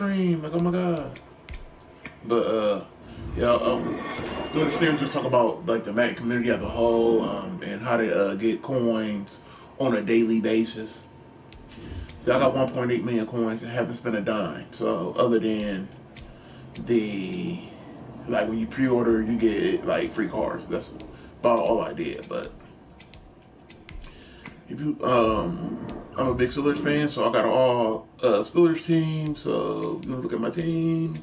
stream. Like, oh my god. But yeah, doing the stream just talk about like the Madden community as a whole, and how to get coins on a daily basis. So I got 1.8 million coins and haven't spent a dime. So other than the like when you pre-order, you get like free cards. That's about all I did. But if you I'm a big Steelers fan, so I got all Steelers team. So you look at my team,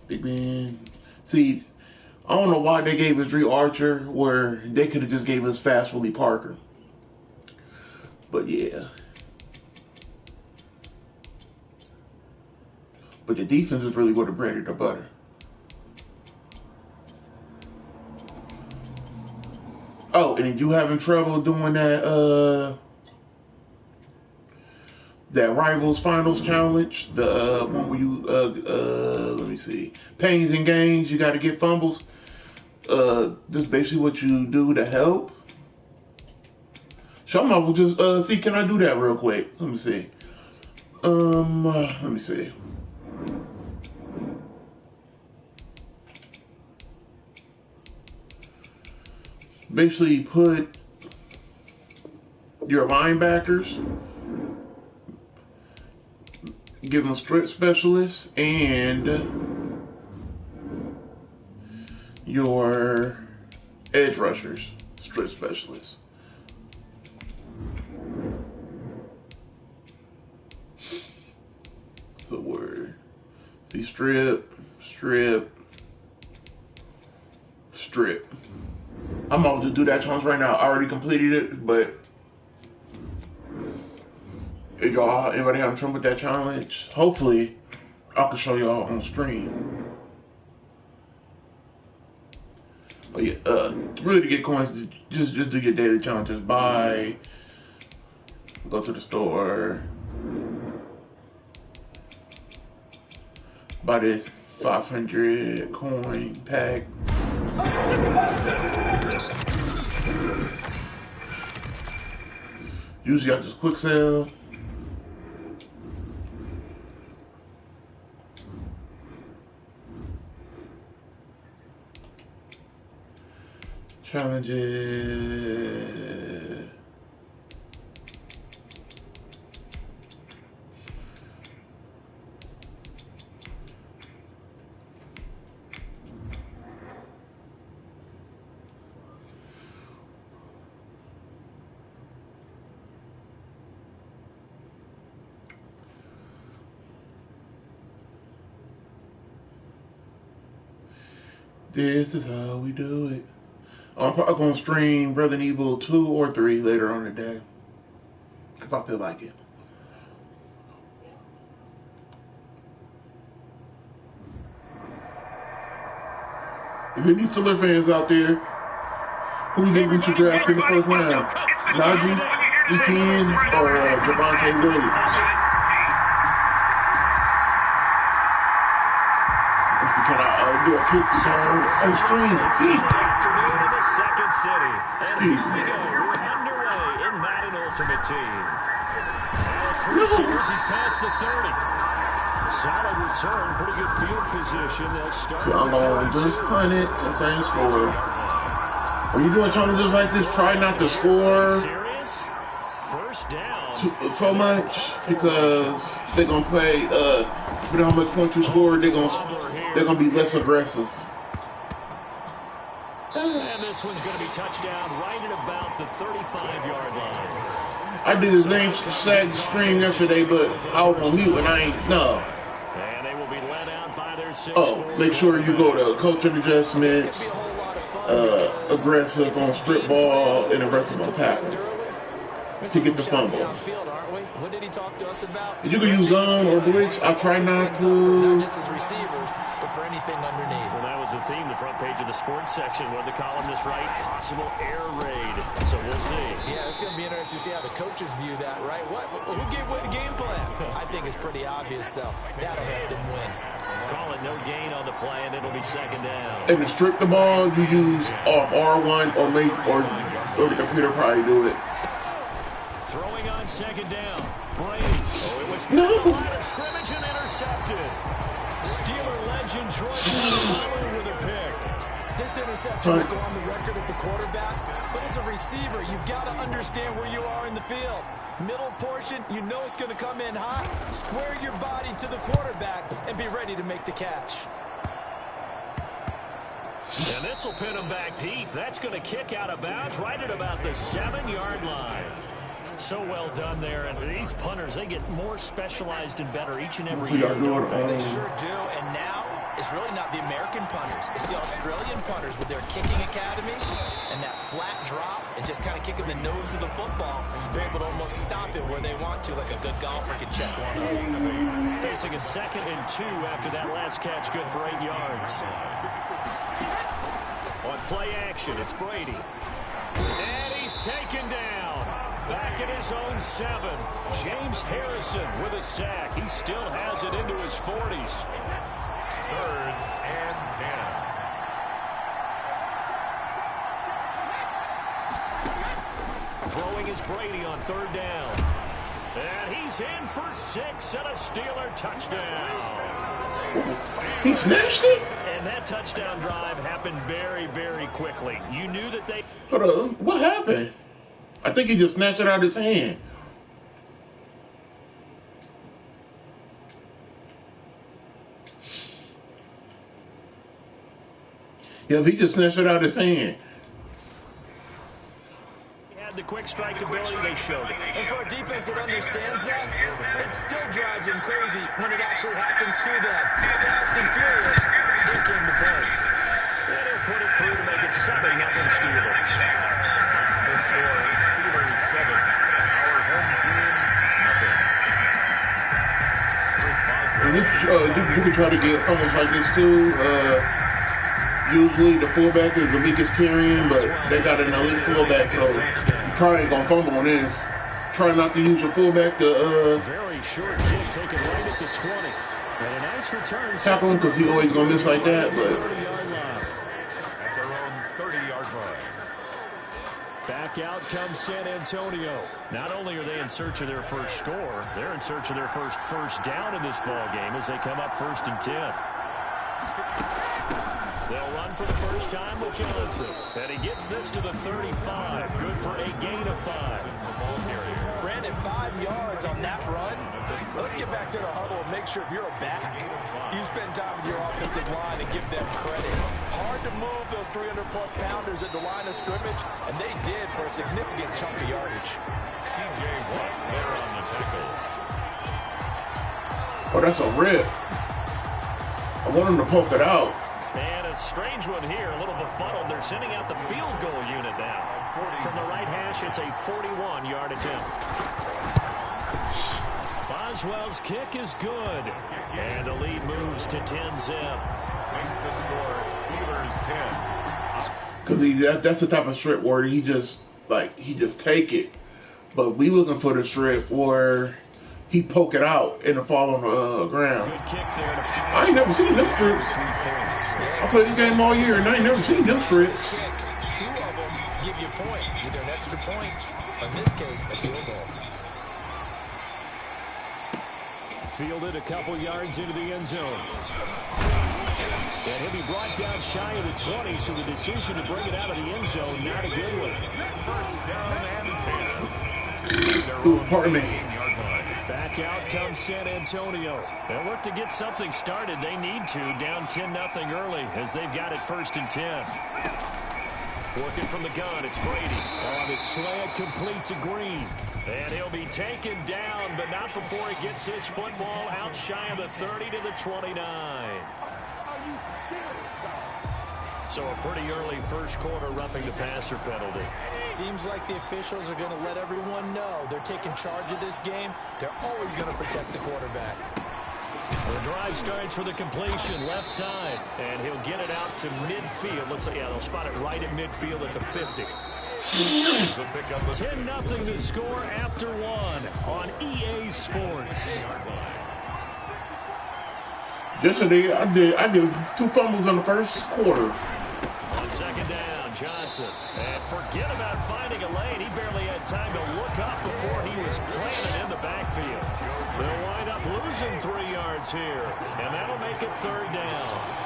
Big Ben. See, I don't know why they gave us Dre Archer, where they could have just gave us Fast Willie Parker. But yeah. But the defense is really what the bread and the butter. Oh, and if you having trouble doing that that Rivals Finals Challenge, the one where you let me see, pains and gains, you got to get fumbles. This is basically what you do to help. So I'm gonna just see, can I do that real quick? Let me see. Let me see. Basically, put your linebackers, give them strength specialists, and your edge rushers, strength specialists. The word. See, strip. I'm about to do that challenge right now. I already completed it, but if y'all, anybody having trouble with that challenge, hopefully I can show y'all on stream. But yeah, really to get coins, just do your daily challenges. Buy, go to the store, buy this 500 coin pack. Usually I just quick sell. Challenges. This is how we do it. I'm probably going to stream Resident Evil 2 or 3 later on today, if I feel like it. If any Steelers fans out there, who you think we should draft in the first round? Najee, Etienne, or Javonte Williams? Can I do a kick on stream? Second city. And here we go. We're underway in Madden Ultimate Team. He's past the 30. Solid return, pretty good field position. They'll start. I'm gonna just punt it and things for. When you're doing challenges like this, try not to score first down so much, because they're gonna play. Depending on how much points you score, they're gonna be less aggressive. And this one's going to be touchdown right at about the 35-yard line. I did the same sad stream yesterday, but I was on mute and I ain't no. And they will be led out by their 6. Oh, make sure you go to coaching adjustments, aggressive on strip ball, and aggressive on tackle to get the fumble. What did he talk to us about? You can use zone or blitz. I try not to. Not just as receivers, but for anything underneath. Well, that was the theme, the front page of the sports section. What the columnists write? Possible air raid. So we'll see. Yeah, it's going to be interesting to see how the coaches view that, right? Who gave away the game plan? I think it's pretty obvious, though. That'll help them win. Call it no gain on the play, and it'll be second down. And to strip the ball, you use R1 or the computer probably do it. Throwing on second down. Brady. Oh, it was good. No. Line of scrimmage and intercepted. intercepted. Steeler legend Troy Polamalu with a pick. This interception will go on the record of the quarterback, but as a receiver, you've got to understand where you are in the field. Middle portion, you know it's going to come in hot. Square your body to the quarterback and be ready to make the catch. And this will pin him back deep. That's going to kick out of bounds right at about the 7-yard line. So well done there. And these punters, they get more specialized and better each and every year. They sure do. And now it's really not the American punters. It's the Australian punters with their kicking academies and that flat drop and just kind of kicking the nose of the football. They're able to almost stop it where they want to, like a good golfer can check one up. Facing a 2nd and 2 after that last catch, good for 8 yards. On play action, it's Brady. And he's taken down. Back at his own 7. James Harrison with a sack. He still has it into his 40s. 3rd and 10. Throwing is Brady on 3rd down. And he's in for 6 and a Steeler touchdown. He snatched it? And that touchdown drive happened very, very quickly. You knew that they... Hold on, what happened? I think he just snatched it out of his hand. Yeah, he just snatched it out of his hand. The quick strike ability, they showed it. And for a defense that understands that, it still drives them crazy when it actually happens to them. Fast and furious, here came the points. And he'll put it through to make it 7-0 Steelers. The score, Steelers 7. Our home team, nothing. You can try to get fumbles like this too. Usually the fullback is the weakest carrying, but they got an elite fullback, so you probably ain't gonna fumble on this. Try not to use your fullback to very short kick taken right at the 20. And a nice return. Tackle him because he always gonna miss like that, but At their own 30-yard line. back out comes San Antonio. Not only are they in search of their first score, they're in search of their first down in this ball game as they come up 1st and 10. They'll run for the first time with Johnson. And he gets this to the 35. Good for a gain of 5. Brandon, 5 yards on that run. Let's get back to the huddle and make sure if you're a back, you spend time with your offensive line and give them credit. Hard to move those 300-plus pounders at the line of scrimmage, and they did for a significant chunk of yardage. TJ Watt there on the tackle. oh, that's a rip. I want him to poke it out. And a strange one here, a little befuddled. They're sending out the field goal unit now. From the right hash, it's a 41-yard attempt. Boswell's kick is good. And the lead moves to 10-zip. Makes the score Steelers 10. Because that's the type of strip where he just take it. But we looking for the strip where he poke it out and it fall on the ground. Good kick there. I ain't never seen them strips. I played this game all year and I ain't never seen them strips. Kick, 2 of them give you points, either an extra point, or in this case, a field goal. Fielded a couple yards into the end zone. And he'll be brought down shy of the 20, so the decision to bring it out of the end zone, not a good one. First down and 10. Ooh, pardon me. Back out comes San Antonio. They'll look to get something started. They need to. Down 10-0 early as they've got it 1st and 10. Working from the gun, it's Brady. On his slant, complete to Green. And he'll be taken down, but not before he gets his football out shy of the 30 to the 29. So a pretty early first quarter roughing the passer penalty. Seems like the officials are going to let everyone know they're taking charge of this game. They're always going to protect the quarterback. The drive starts with a completion left side, and he'll get it out to midfield. Looks like, yeah, they'll spot it right at midfield at the 50. 10-0 the score after 1 on EA Sports. Yesterday, I did 2 fumbles in the first quarter. On 2nd down, Johnson. And forget about finding a lane. He barely had time to look up before he was planted in the backfield. They'll wind up losing 3 yards here, and that'll make it 3rd down.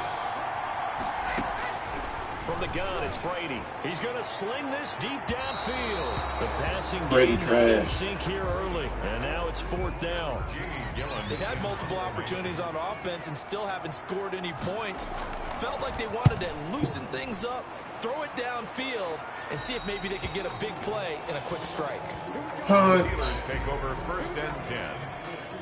From the gun, it's Brady. He's going to sling this deep downfield. The passing game in sync here early, and now it's 4th down. They've had multiple opportunities on offense and still haven't scored any points. Felt like they wanted to loosen things up, throw it downfield, and see if maybe they could get a big play in a quick strike. Steelers take over 1st and 10.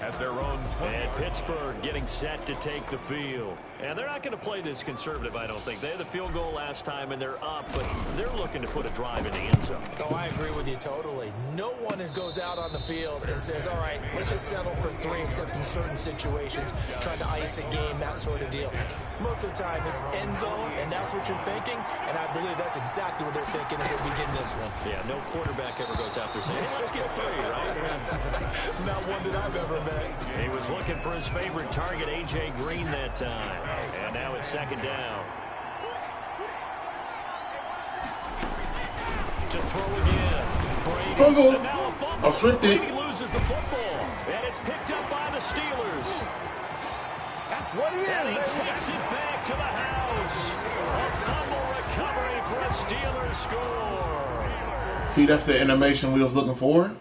At their own 20. And Pittsburgh getting set to take the field. And they're not going to play this conservative, I don't think. They had the field goal last time, and they're up, but they're looking to put a drive in the end zone. Oh, I agree with you totally. No one goes out on the field and says, all right, let's just settle for 3, except in certain situations, trying to ice a game, that sort of deal. Most of the time, it's end zone, and that's what you're thinking, and I believe that's exactly what they're thinking as they begin this one. Yeah, no quarterback ever goes out there saying, hey, let's get 3, right? Not one that I've ever met. He was looking for his favorite target, A.J. Green, that time. And now it's 2nd down. To throw again. Brady. Fumble. And now a fumble. I'll strip it. Brady loses the football. And it's picked up by the Steelers. That's what he is. And he takes it back to the house. A fumble recovery for a Steelers score. See, that's the animation we was looking for.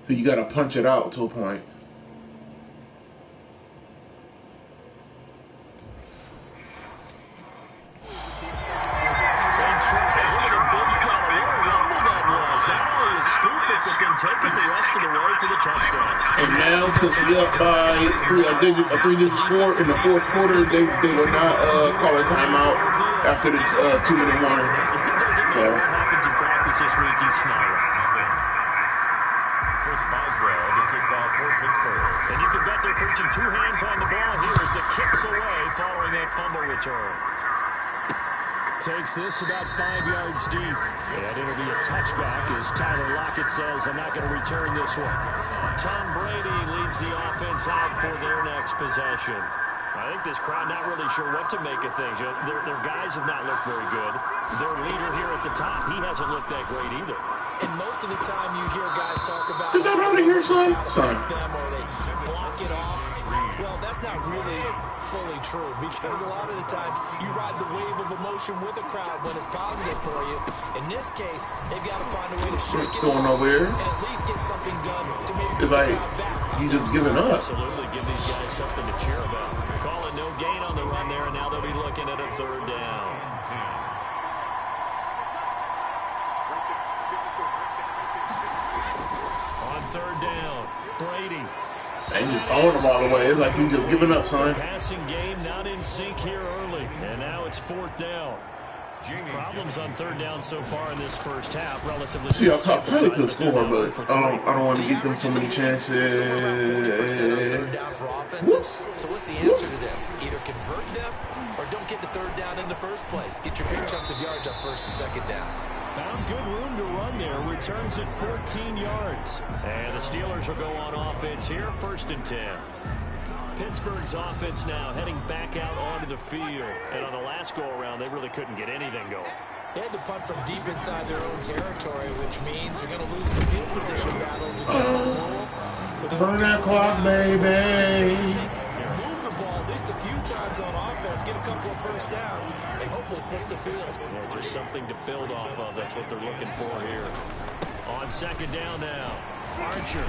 So you got to punch it out to a point. And now, since we up by a three-digit score in the 4th quarter, they will not call a timeout after the 2-minute warning. So. What happens in practice this week? He's smiling. And you can bet they're preaching 2 hands on the ball here as the kick's away following that fumble return. Takes this about 5 yards deep. And it'll be a touchback as Tyler Lockett says, I'm not going to return this one. Tom Brady leads the offense out for their next possession. I think this crowd not really sure what to make of things. Their guys have not looked very good. Their leader here at the top, he hasn't looked that great either. And most of the time you hear guys talk about get that out of here, son. Them or they block it off. Well, that's not really fully true because a lot of the times you ride the wave of emotion with a crowd when it's positive for you. In this case, they've got to find a way to shake it going over here. And at least get something done to maybe it's like you just giving up. Absolutely, give these guys something to cheer about. Call it no gain on the run there, and now they'll be looking at a 3rd down. On 3rd down, Brady. And just throwing the ball away. It's like you just giving up, son. Passing game not in sync here early, and now it's 4th down. Problems on 3rd down so far in this first half. Relatively. See, I probably could score, but I don't want to give them so many chances. So what's the answer to this? Either convert them or don't get the 3rd down in the first place. Get your big chunks of yards on 1st and 2nd down. Found good room to run there. Returns at 14 yards. And the Steelers will go on offense here, 1st and 10. Pittsburgh's offense now heading back out onto the field. And on the last go-around, they really couldn't get anything going. They had to punt from deep inside their own territory, which means you're going to lose the field position battles. Burn that clock, baby. Move the ball at least a few times on offense, get a couple of 1st downs, and hopefully flip the field. Yeah, just something to build off of. That's what they're looking for here. On 2nd down now, Archer.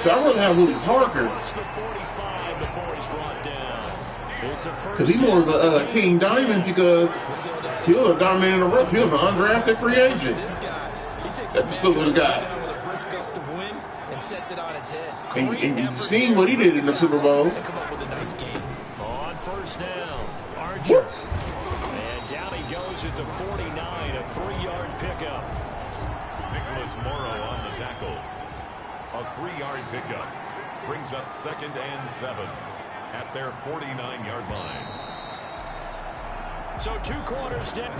So I really have Willie Parker. Because he's more of a King Diamond because he was a dominating the rookie. He was an undrafted free agent. That's still the guy. And you've seen what he did in the Super Bowl. On 1st down, Archer. And down he goes at the 49, a 3-yard pickup. Nicholas Morrow on the tackle. A 3-yard pickup brings up 2nd and 7 at their 49-yard line. So 2 quarters down.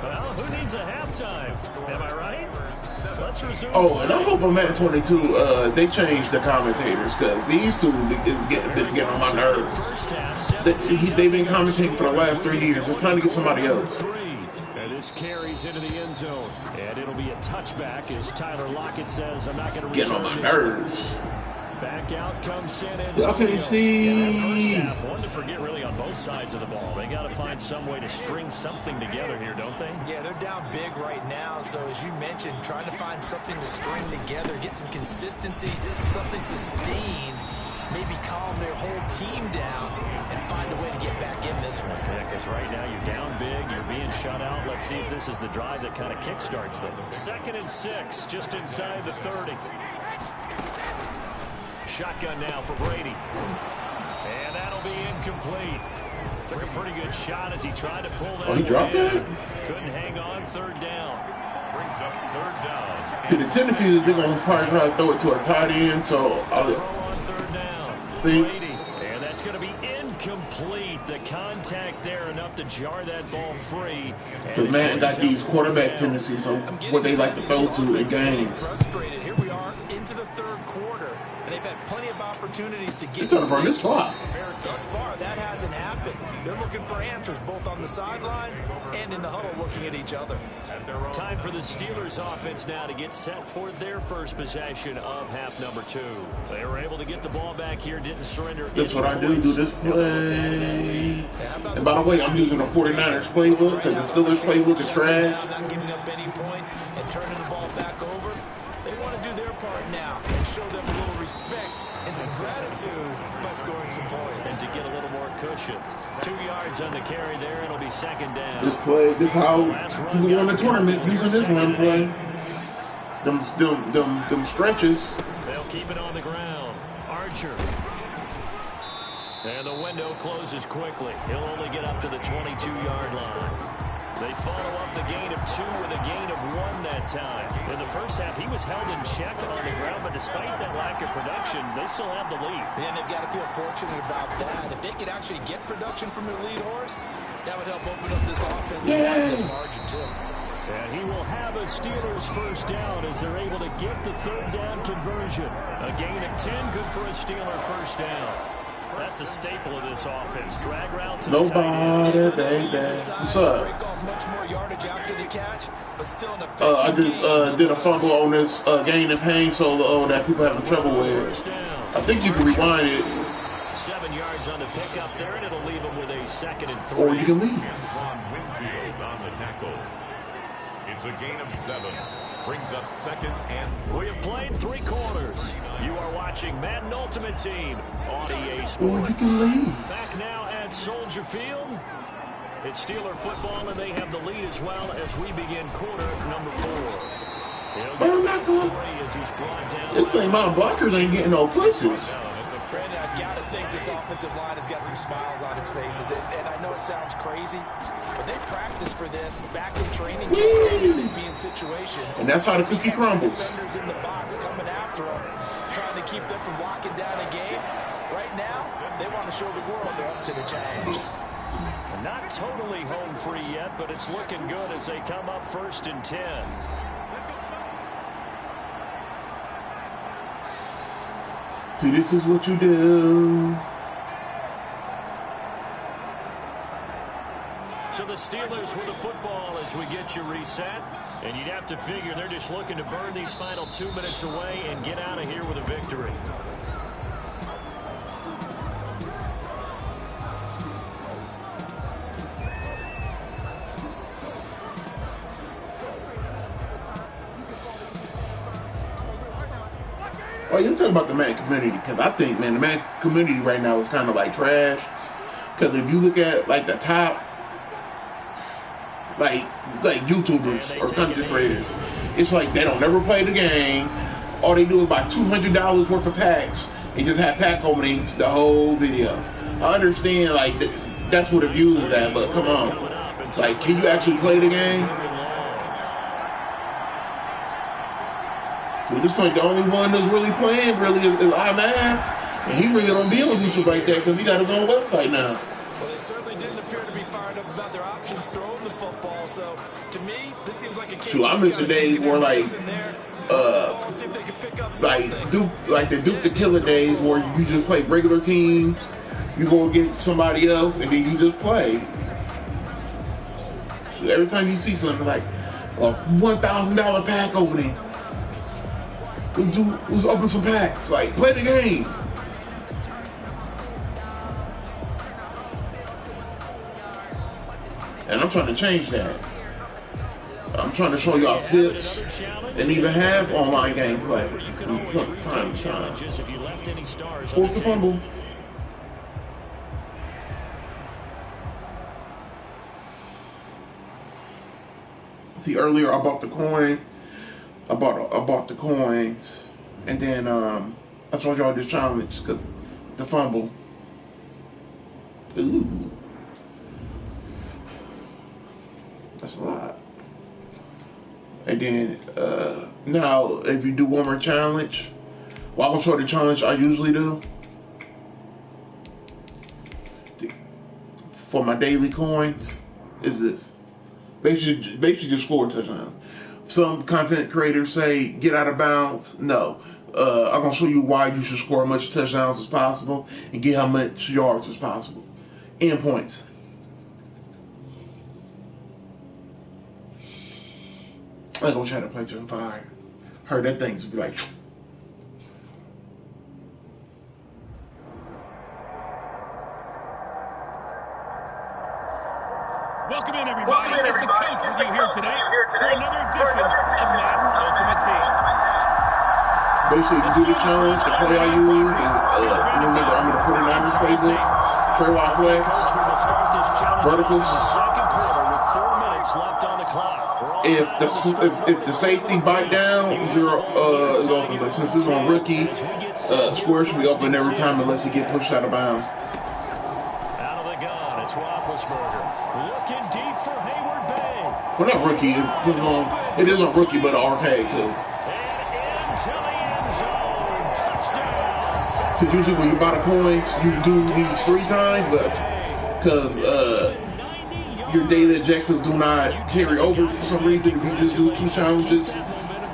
Well, who needs a halftime? Am I right? Let's resume. Oh, and I hope on Madden 22 they change the commentators, because these two is getting on my nerves. They've been commentating for the last 3 years. It's time to get somebody else. And this carries into the end zone. And it'll be a touchback as Tyler Lockett says, I'm not going to getting on my nerves. Back out comes San Antonio. Y'all can see. Yeah, first half, one to forget really on both sides of the ball. They got to find some way to string something together here, don't they? Yeah, they're down big right now. So as you mentioned, trying to find something to string together, get some consistency, something sustained, maybe calm their whole team down and find a way to get back in this one. Yeah, because right now you're down big, you're being shut out. Let's see if this is the drive that kind of kickstarts them. 2nd and 6, just inside the 30. Shotgun now for Brady. And that'll be incomplete. Took a pretty good shot as he tried to pull that. Oh, he dropped it? Couldn't hang on. 3rd down. Brings up 3rd down. See, the tendency is they're going to probably try to throw it to a tight end, so throw on 3rd down. See? Brady. And that's going to be incomplete. The contact there enough to jar that ball free. Because Madden got these quarterback tendencies on what they like to throw to in games. Frustrated. Here we are into the 3rd quarter, and they've had plenty of opportunities to get. They're trying to run this clock. Thus far, that hasn't happened. They're looking for answers both on the sidelines and in the huddle, looking at each other. Time for the Steelers offense now to get set for their first possession of half number 2. They were able to get the ball back here, didn't surrender. That's what I do this play. And by the way, I'm using the 49ers playbook because the Steelers playbook is trash. Not giving up any points and turning the ball back over. They want to do their part now and show them a little respect and some gratitude by scoring some points. And to get a little more cushion. 2 yards on the carry there. It'll be 2nd down. This play, this how people won the tournament using this run play. Them stretches. They'll keep it on the ground. Archer. And the window closes quickly. He'll only get up to the 22-yard line. They follow up the gain of 2 with a gain of 1 that time. In the first half, he was held in check on the ground, but despite that lack of production, they still have the lead. And they've got to feel fortunate about that. If they could actually get production from their lead horse, that would help open up this offense and widen this margin too. And he will have a Steelers first down as they're able to get the 3rd down conversion. A gain of 10, good for a Steeler first down. That's a staple of this offense. Drag route to Nobody, baby. What's up? I just did a fumble on this gain and pain solo that people having trouble with. I think you can rewind it. 7 yards on the pickup there, and it'll leave him with a 2nd and 3. Or you can leave. Winfield on the tackle. It's a gain of 7. Brings up 2nd and. We have played 3 quarters. You are watching Madden Ultimate Team on EA Or Sports. you can leave. Back now at Soldier Field. It's Steeler football, and they have the lead as well as we begin quarter number 4. I'm not going. This ain't my blockers ain't getting no pushes. Brandon, I've got to think this offensive line has got some smiles on its faces. And I know it sounds crazy, but they practiced for this back in training camp. They'd be in situations. And that's how the cookie crumbles. Defenders in the box coming after them, trying to keep them from locking down a game. Right now, they want to show the world they're up to the challenge. Not totally home free yet, but it's looking good as they come up 1st and 10. See, this is what you do. So the Steelers with the football as we get you reset. And you'd have to figure they're just looking to burn these final 2 minutes away and get out of here with a victory. Oh, let's talk about the Madden community, because I think, man, the Madden community right now is kind of like trash. Because if you look at like the top, like YouTubers or content creators, it's like they don't never play the game. All they do is buy $200 worth of packs and just have pack openings the whole video. I understand, like that's what the views is at, but come on, like, can you actually play the game? So this is like the only one that's really playing is iMath, and he really don't deal with YouTube like that because he got his own website now. Well, they certainly didn't appear to be fired up about their options throwing the football. So, to me, this seems like a case Shoot, I miss the days where like the Duke the Killer days where you just play regular teams, you go against somebody else, and then you just play. So every time you see something like a $1,000 pack opening, let's open some packs. Like, play the game. And I'm trying to change that. I'm trying to show y'all tips and even have online gameplay from time to time. Force the fumble. See, earlier I bought the coin. I bought the coins, and then I showed y'all this challenge because the fumble. Ooh, that's a lot. And then now, if you do one more challenge, well, I'm gonna show the challenge I usually do for my daily coins. Is this basically just score a touchdown? Some content creators say get out of bounds. No, I'm gonna show you why you should score as much touchdowns as possible and get how much yards as possible and points. I'm gonna try to play to fire. Heard that thing just be like. Welcome in, everybody. It's the coach with you here today for another edition of Madden Ultimate Team. Basically, if you do the challenge, the play I use is, remember, I'm in the 49ers playbook, trailer flex, verticals. If the safety bite down, zero is open. But since it's on rookie, square should be open every time unless he get pushed out of bounds. Out of the gun, it's Roethlisberger. Looking deep for Hayward Bay. Well, not rookie. It is on rookie, but arcade too. And into the end zone. Touchdown. So usually when you buy the coins, you do these 3 times, but because your daily objectives do not carry over for some reason if you just do 2 challenges.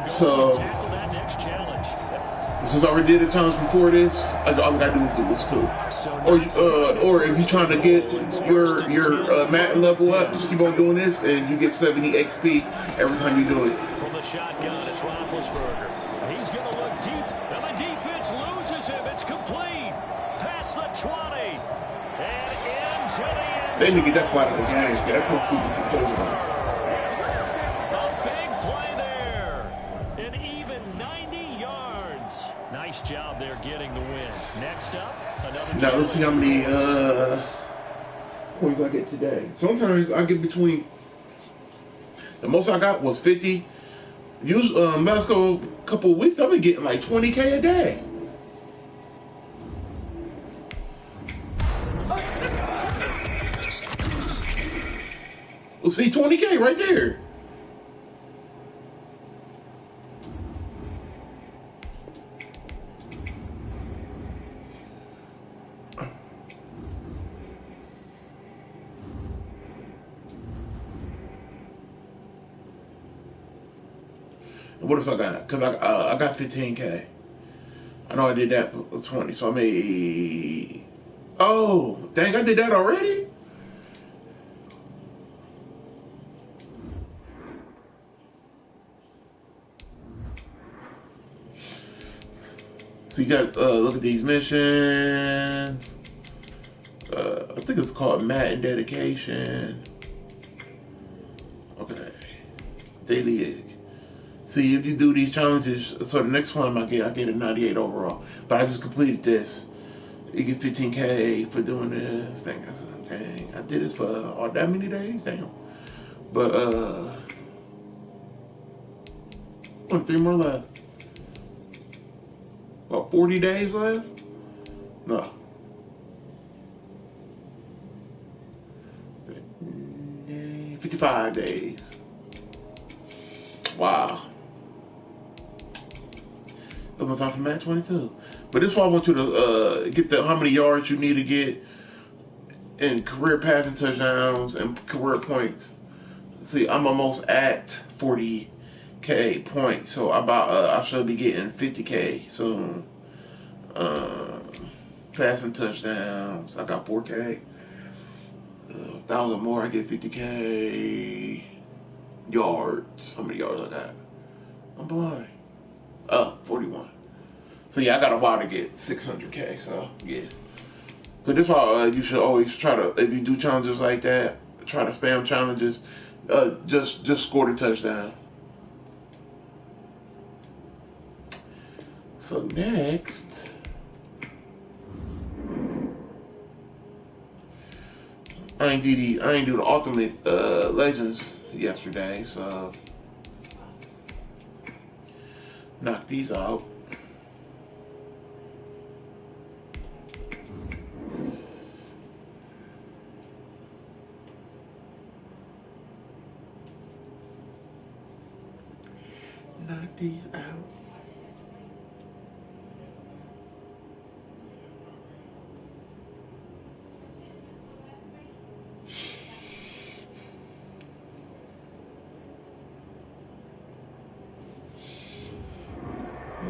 So since I already did a challenge before this, all I gotta do is do this too. Or if you're trying to get your Madden level up, just keep on doing this and you get 70 XP every time you do it. From the shotgun, it's Roethlisberger. He's going to look deep, and the defense loses him. It's complete. Past the 20. And into the end zone. They need to get that flat out of the game. That's how people supposed to. A big play there. An even 90 yards. Nice job there getting the win. Next up, another now let's see how many points I get today. Sometimes I get between. The most I got was 50. Last couple of weeks, I've been getting like 20K a day. Well, see, 20K right there. What else I got? Because I got 15K. I know I did that with 20, so I made. Oh, dang! I did that already. So you got look at these missions. I think it's called Madden Dedication. Okay, daily. See, if you do these challenges, so the next one I get a 98 overall. But I just completed this. You get 15K for doing this. Dang, I did this for all that many days? Damn. But, 3 more left. About 40 days left? No. 55 days. Wow. Almost time for match 22. But this is why I want you to get how many yards you need to get in career passing touchdowns and career points. See, I'm almost at 40K points, so I should be getting 50K soon. Passing touchdowns, I got 4K. 1,000 more, I get 50K. Yards, how many yards I got? I'm blind. 41. So yeah, I got a while to get 600K. So yeah. But this why you should always try to, if you do challenges like that, try to spam challenges. Just score the touchdown. So next, I ain't do the Ultimate Legends yesterday, so knock these out. Knock these out.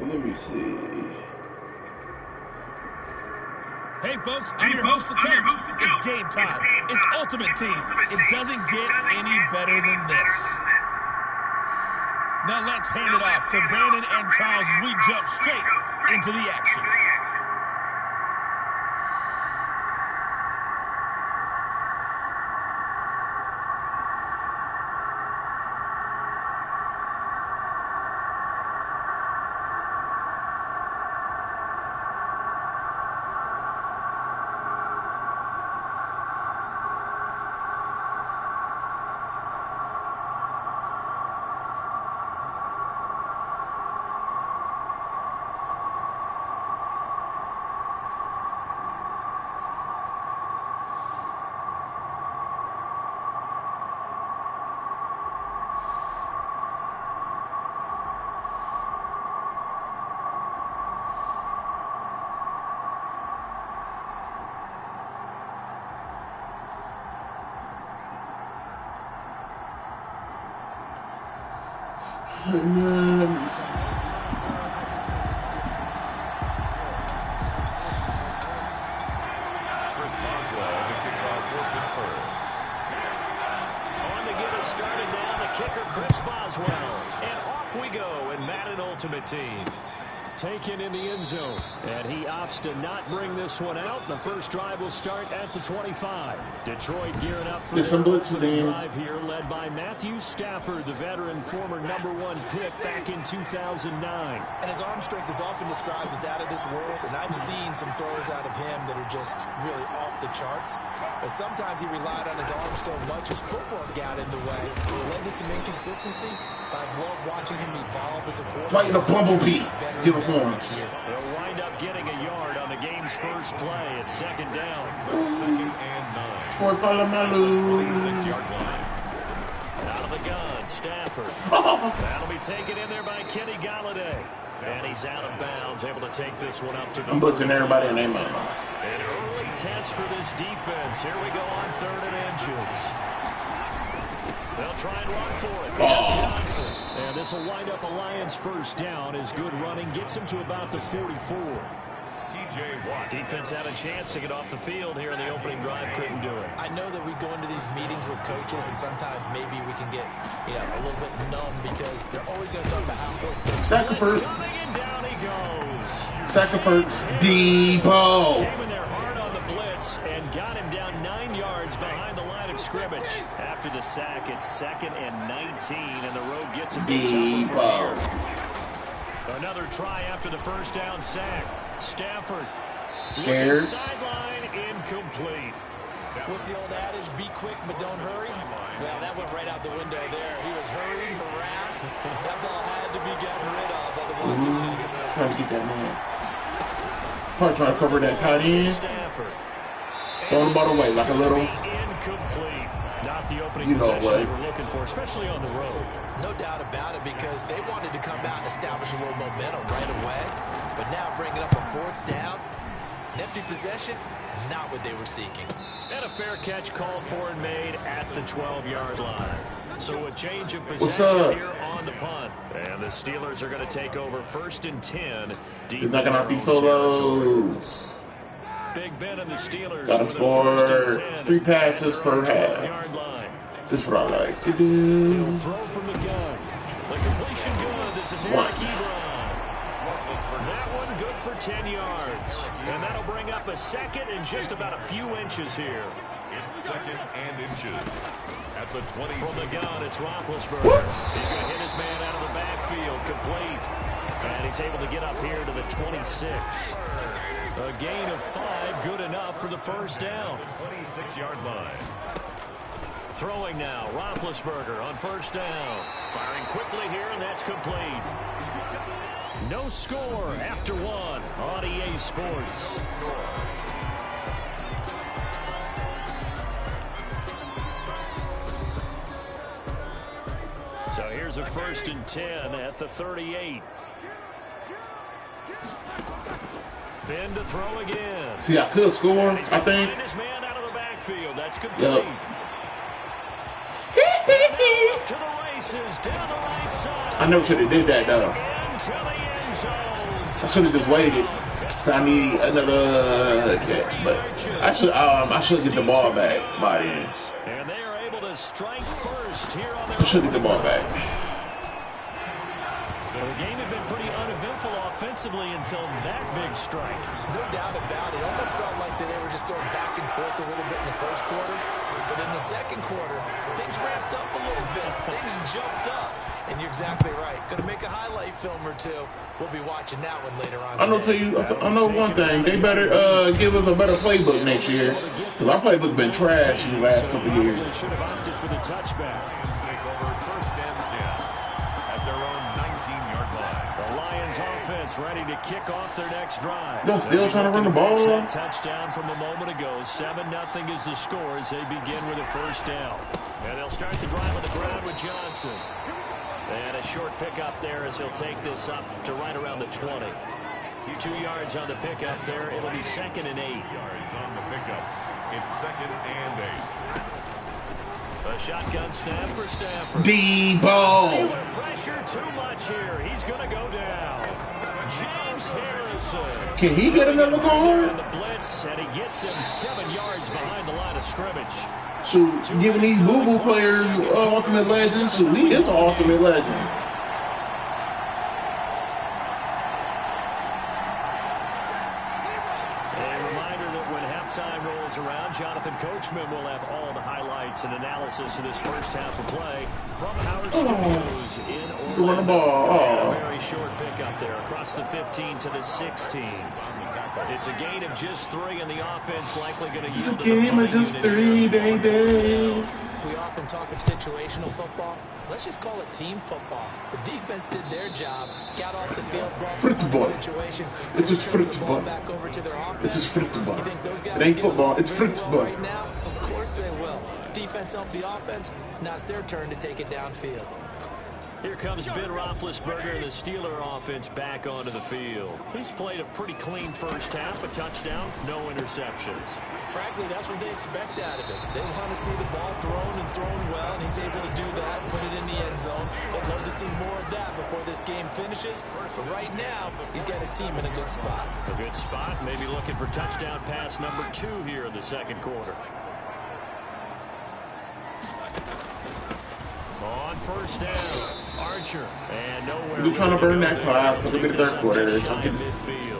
Let me see. Hey, folks, I'm your host, the coach. It's game time. It's Ultimate Team. It doesn't get any better than this. Now let's hand it off to Brandon and Charles as we jump straight into the action. Ultimate Team. Taken in the end zone, and he opts to not bring this one out. The first drive will start at the 25. Detroit gearing up for some blitzes in drive here, led by Matthew Stafford, the veteran, former #1 pick back in 2009. And his arm strength is often described as out of this world, and I've seen some throws out of him that are just really off the charts. But sometimes he relied on his arm so much his footwork got in the way. It led to some inconsistency. I've loved watching him evolve as a quarterback. Fighting a bumblebee uniforms. They'll wind up getting a yard on the game's first play. It's second down. Second and 9. For Palamalu. 6-yard line. Out of the gun, Stafford. That'll be taken in there by Kenny Galladay. And he's out of bounds, able to take this one up to the... I'm blitzing everybody in their mouth. An early test for this defense. Here we go on 3rd and inches. They'll try and run for it. Johnson. And this will wind up a Lions first down. His good running gets him to about the 44. TJ Watt. Defense had a chance to get off the field here in the opening drive. Couldn't do it. I know that we go into these meetings with coaches, and sometimes maybe we can get, a little bit numb because they're always going to talk about how important. Sacrifice. Coming and down he goes. Sacrifice. Debo. Came in there hard on the blitz and got him down 9 yards behind the line of scrimmage. After the sack, it's 2nd and 19, and the road gets a bit tougher from here. Another try after the first down sack. Stafford. Scared. Sideline incomplete. What's the old adage? Be quick, but don't hurry. Well, that went right out the window there. He was hurried, harassed. That ball had to be gotten rid of. Otherwise, he was going to get something. Trying to get that man. Probably trying to cover that tight end. Throwing the ball away like a little. Incomplete. Not the opening you know possession what they were looking for, especially on the road. No doubt about it, because they wanted to come out and establish a little momentum right away. But now bringing up a 4th down, an empty possession, not what they were seeking. And a fair catch called for and made at the 12-yard line. So a change of What's possession up? here on the punt. And the Steelers are going to take over 1st and 10. He's knocking out these solos. Big Ben and the Steelers Gotta score 3 passes per half. This is what I like to do. He'll throw from the gun. The completion good. This is Eric Ebron. That one good for 10 yards. And that'll bring up a second and just about a few inches here. It's 2nd and inches. At the 20. From the gun, it's Roethlisberger. He's going to hit his man out of the backfield. Complete. And he's able to get up here to the 26. A gain of 5, good enough for the first down. 26-yard line. Throwing now, Roethlisberger on first down. Firing quickly here, and that's complete. No score after 1 on EA Sports. So here's a 1st and 10 at the 38. Ben to throw again. See, I could score, I think. His man out of the backfield. That's complete. Yep. To the races, down the right side. I never should have did that, though. Into the end zone. I should have just waited. I need another catch, but I should get the ball back by the end. And they are able to strike first here on their I should get the ball back. Well, the game had been pretty uneventful offensively until that big strike. No doubt about it. Almost felt like they were just going back and forth a little bit in the first quarter. But in the second quarter, things ramped up a little bit. Things jumped up. And you're exactly right. Going to make a highlight film or two. We'll be watching that one later on today. I know one thing. They better give us a better playbook next year. Because our playbook's been trash in the last couple of years. Should have opted for the touchback. Take over 1st and 10 at their own 19-yard line. The Lions offense ready to kick off their next drive. They're still trying to run the ball. That touchdown from a moment ago. 7-0 is the score as they begin with a first down. And they'll start the drive on the ground with Johnson. And a short pickup there as he'll take this up to right around the 20. 2 yards on the pickup there. It'll be 2nd and 8. Yards on the pickup. It's 2nd and 8. A shotgun snap for Stafford. Debo. Steeler pressure too much here. He's going to go down. James Harrison. Can he get another goal? And the blitz, and he gets him 7 yards behind the line of scrimmage. Shoot, giving these boo-boo players ultimate legends. Shoot, he is an ultimate legend. A reminder that when halftime rolls around, Jonathan Coachman will have all the highlights and analysis of this first half of play from our studios in Orlando. Run the ball. A very short pickup there across the 15 to the 16. It's a gain of just 3, and the offense likely going to use It's a game of just 3, baby. We often talk of situational football. Let's just call it team football. The defense did their job, got off the field, brought the punting situation. It's just football. Back over to their offense. It's just football. You think those guys It ain't football. It's football. right now? Of course they will. Defense helped the offense. Now it's their turn to take it downfield. Here comes Ben Roethlisberger and the Steeler offense back onto the field. He's played a pretty clean first half, a touchdown, no interceptions. Frankly, that's what they expect out of him. They want to see the ball thrown and thrown well, and he's able to do that, put it in the end zone. They'd love to see more of that before this game finishes. But right now, he's got his team in a good spot. A good spot, maybe looking for touchdown pass number 2 here in the second quarter. On first down, Archer, and nowhere. We're trying to burn that clock, so we'll get the third quarter.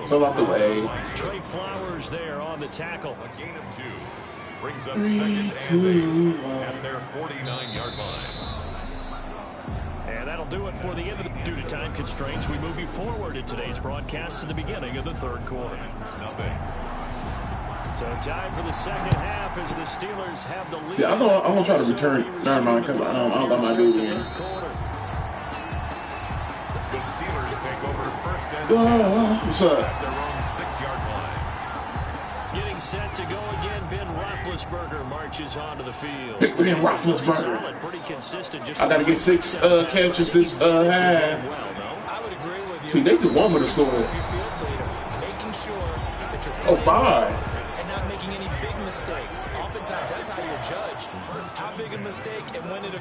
So out the way. Trey Flowers there on the tackle. A gain of 2 brings up 2nd and 8 at their 49-yard line. And that'll do it for the end of the. Due to time constraints, we move you forward in today's broadcast to the beginning of the third quarter. It's nothing. So time for the second half as the Steelers have the lead. Yeah, I'm gonna try to return. Never mind, because I don't got my dude in. The Steelers take over 1st and 10 What's up? at their own 6-yard line. Getting set to go again, Ben Roethlisberger marches onto the field. Big Ben Roethlisberger. Solid, pretty consistent. Just I gotta get 6 catches this half. I would agree with you. See, they took one with a score. Your field leader, making sure that you're Oh, 5. and not making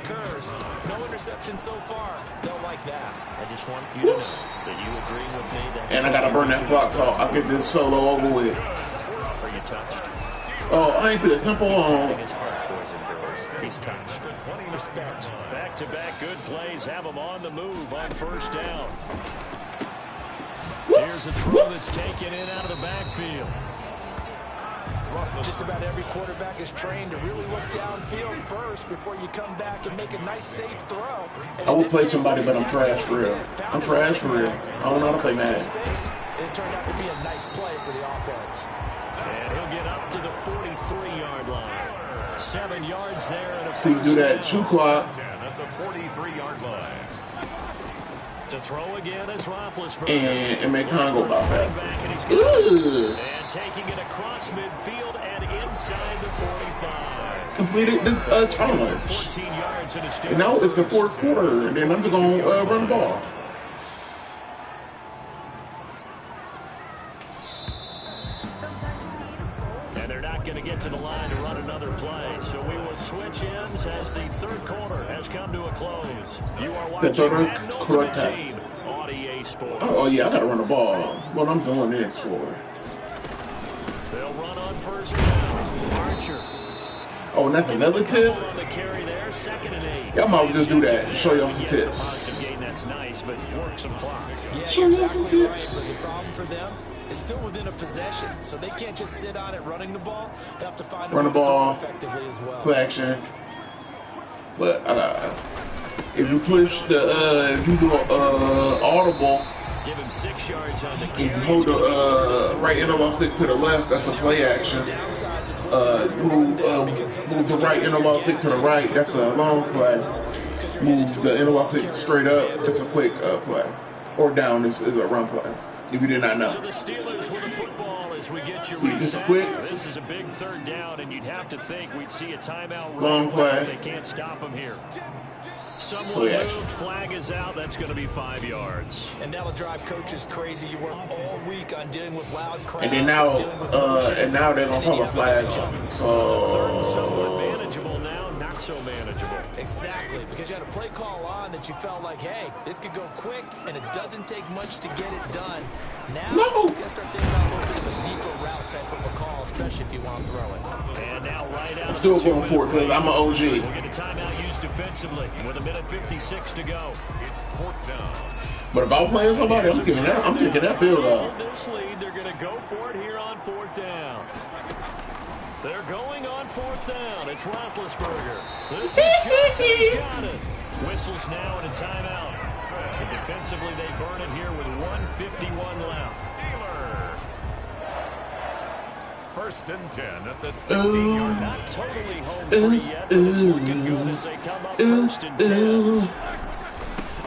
occurs. No interception so far. They'll like that. I just want you to know that you agreeing with me. That's And I gotta burn that clock talk. I'll get this solo over with. Are you touched? Oh, I ain't put the tempo on. His heart, boys and girls. He's touched. Respect. Back-to-back good plays have him on the move on first down. Here's a throw that's taken in out of the backfield. Just about every quarterback is trained to really look downfield first before you come back and make a nice, safe throw. I would play somebody, but I'm trash for real. I'm trash for real. I don't know how to play Madden. It turned out to be a nice play for the offense. And he'll get up to the 43-yard line. 7 yards there. And a So you do that 2 clock. 10 at the 43-yard line. To throw again is Roethlisberger. And make time go by fast. And taking it across midfield and inside the 45. Completed the challenge. 14 yards in a And now it's the 4th quarter, and then I'm just going to run the ball. And they're not going to get to the line to run another play. So we will switch ends as the 3rd quarter has come to a close. You are watching Madden Ultimate Team on EA Sports. Oh, yeah, I got to run the ball. What I'm doing this for. They'll run on first down. Archer. Oh, and that's another tip? On the carry there, 2nd and 8. Y'all might just do that. Show y'all some Yes, tips. the gain, that's nice, but work some clock. Yeah, Show you're y'all some exactly right, tips. but the problem for them is still within a possession, so they can't just sit on it running the ball. They have to find a Run way the to throw ball. it effectively as well. Play action. But if you push the, if you do audible, Give him 6 yards on the if carry. you hold the right analog stick to the left, that's a play action. Move the right analog stick to the right, that's a long play. Move the analog stick straight up, it's a quick play. Or down is a run play, if you did not know. So the Steelers with the football as we get you See, reset. this is quick. This is a big 3rd down, and you'd have to think we'd see a timeout Long right play. away if they can't stop him here. Someone Play action. moved, flag is out. That's going to be 5 yards. And that'll drive coaches crazy. You work all week on dealing with loud crowds. And then now, dealing with motion, and now they're gonna call a flag on. Third and somewhat So manageable now, not so manageable. Exactly, because you had a play call on that you felt like, hey, this could go quick, and it doesn't take much to get it done. Now, No. you gotta start thinking about a little bit of a deeper route type of a call, especially if you want to throw it. And now right out of still the going for it because I'm an OG. We'll get a timeout used defensively with 1:56 to go. It's 4th down. But if I'm playing somebody, I'm kicking that field goal. This lead, they're going to go for it here on 4th down. They're going on 4th down. It's Roethlisberger. This is Johnson. He's got it. Whistles now and a timeout. And defensively, they burn it here with 1:51 left. First and 10 at the 16-yard line. Not totally home free yet, but it's looking good as they come up first and 10.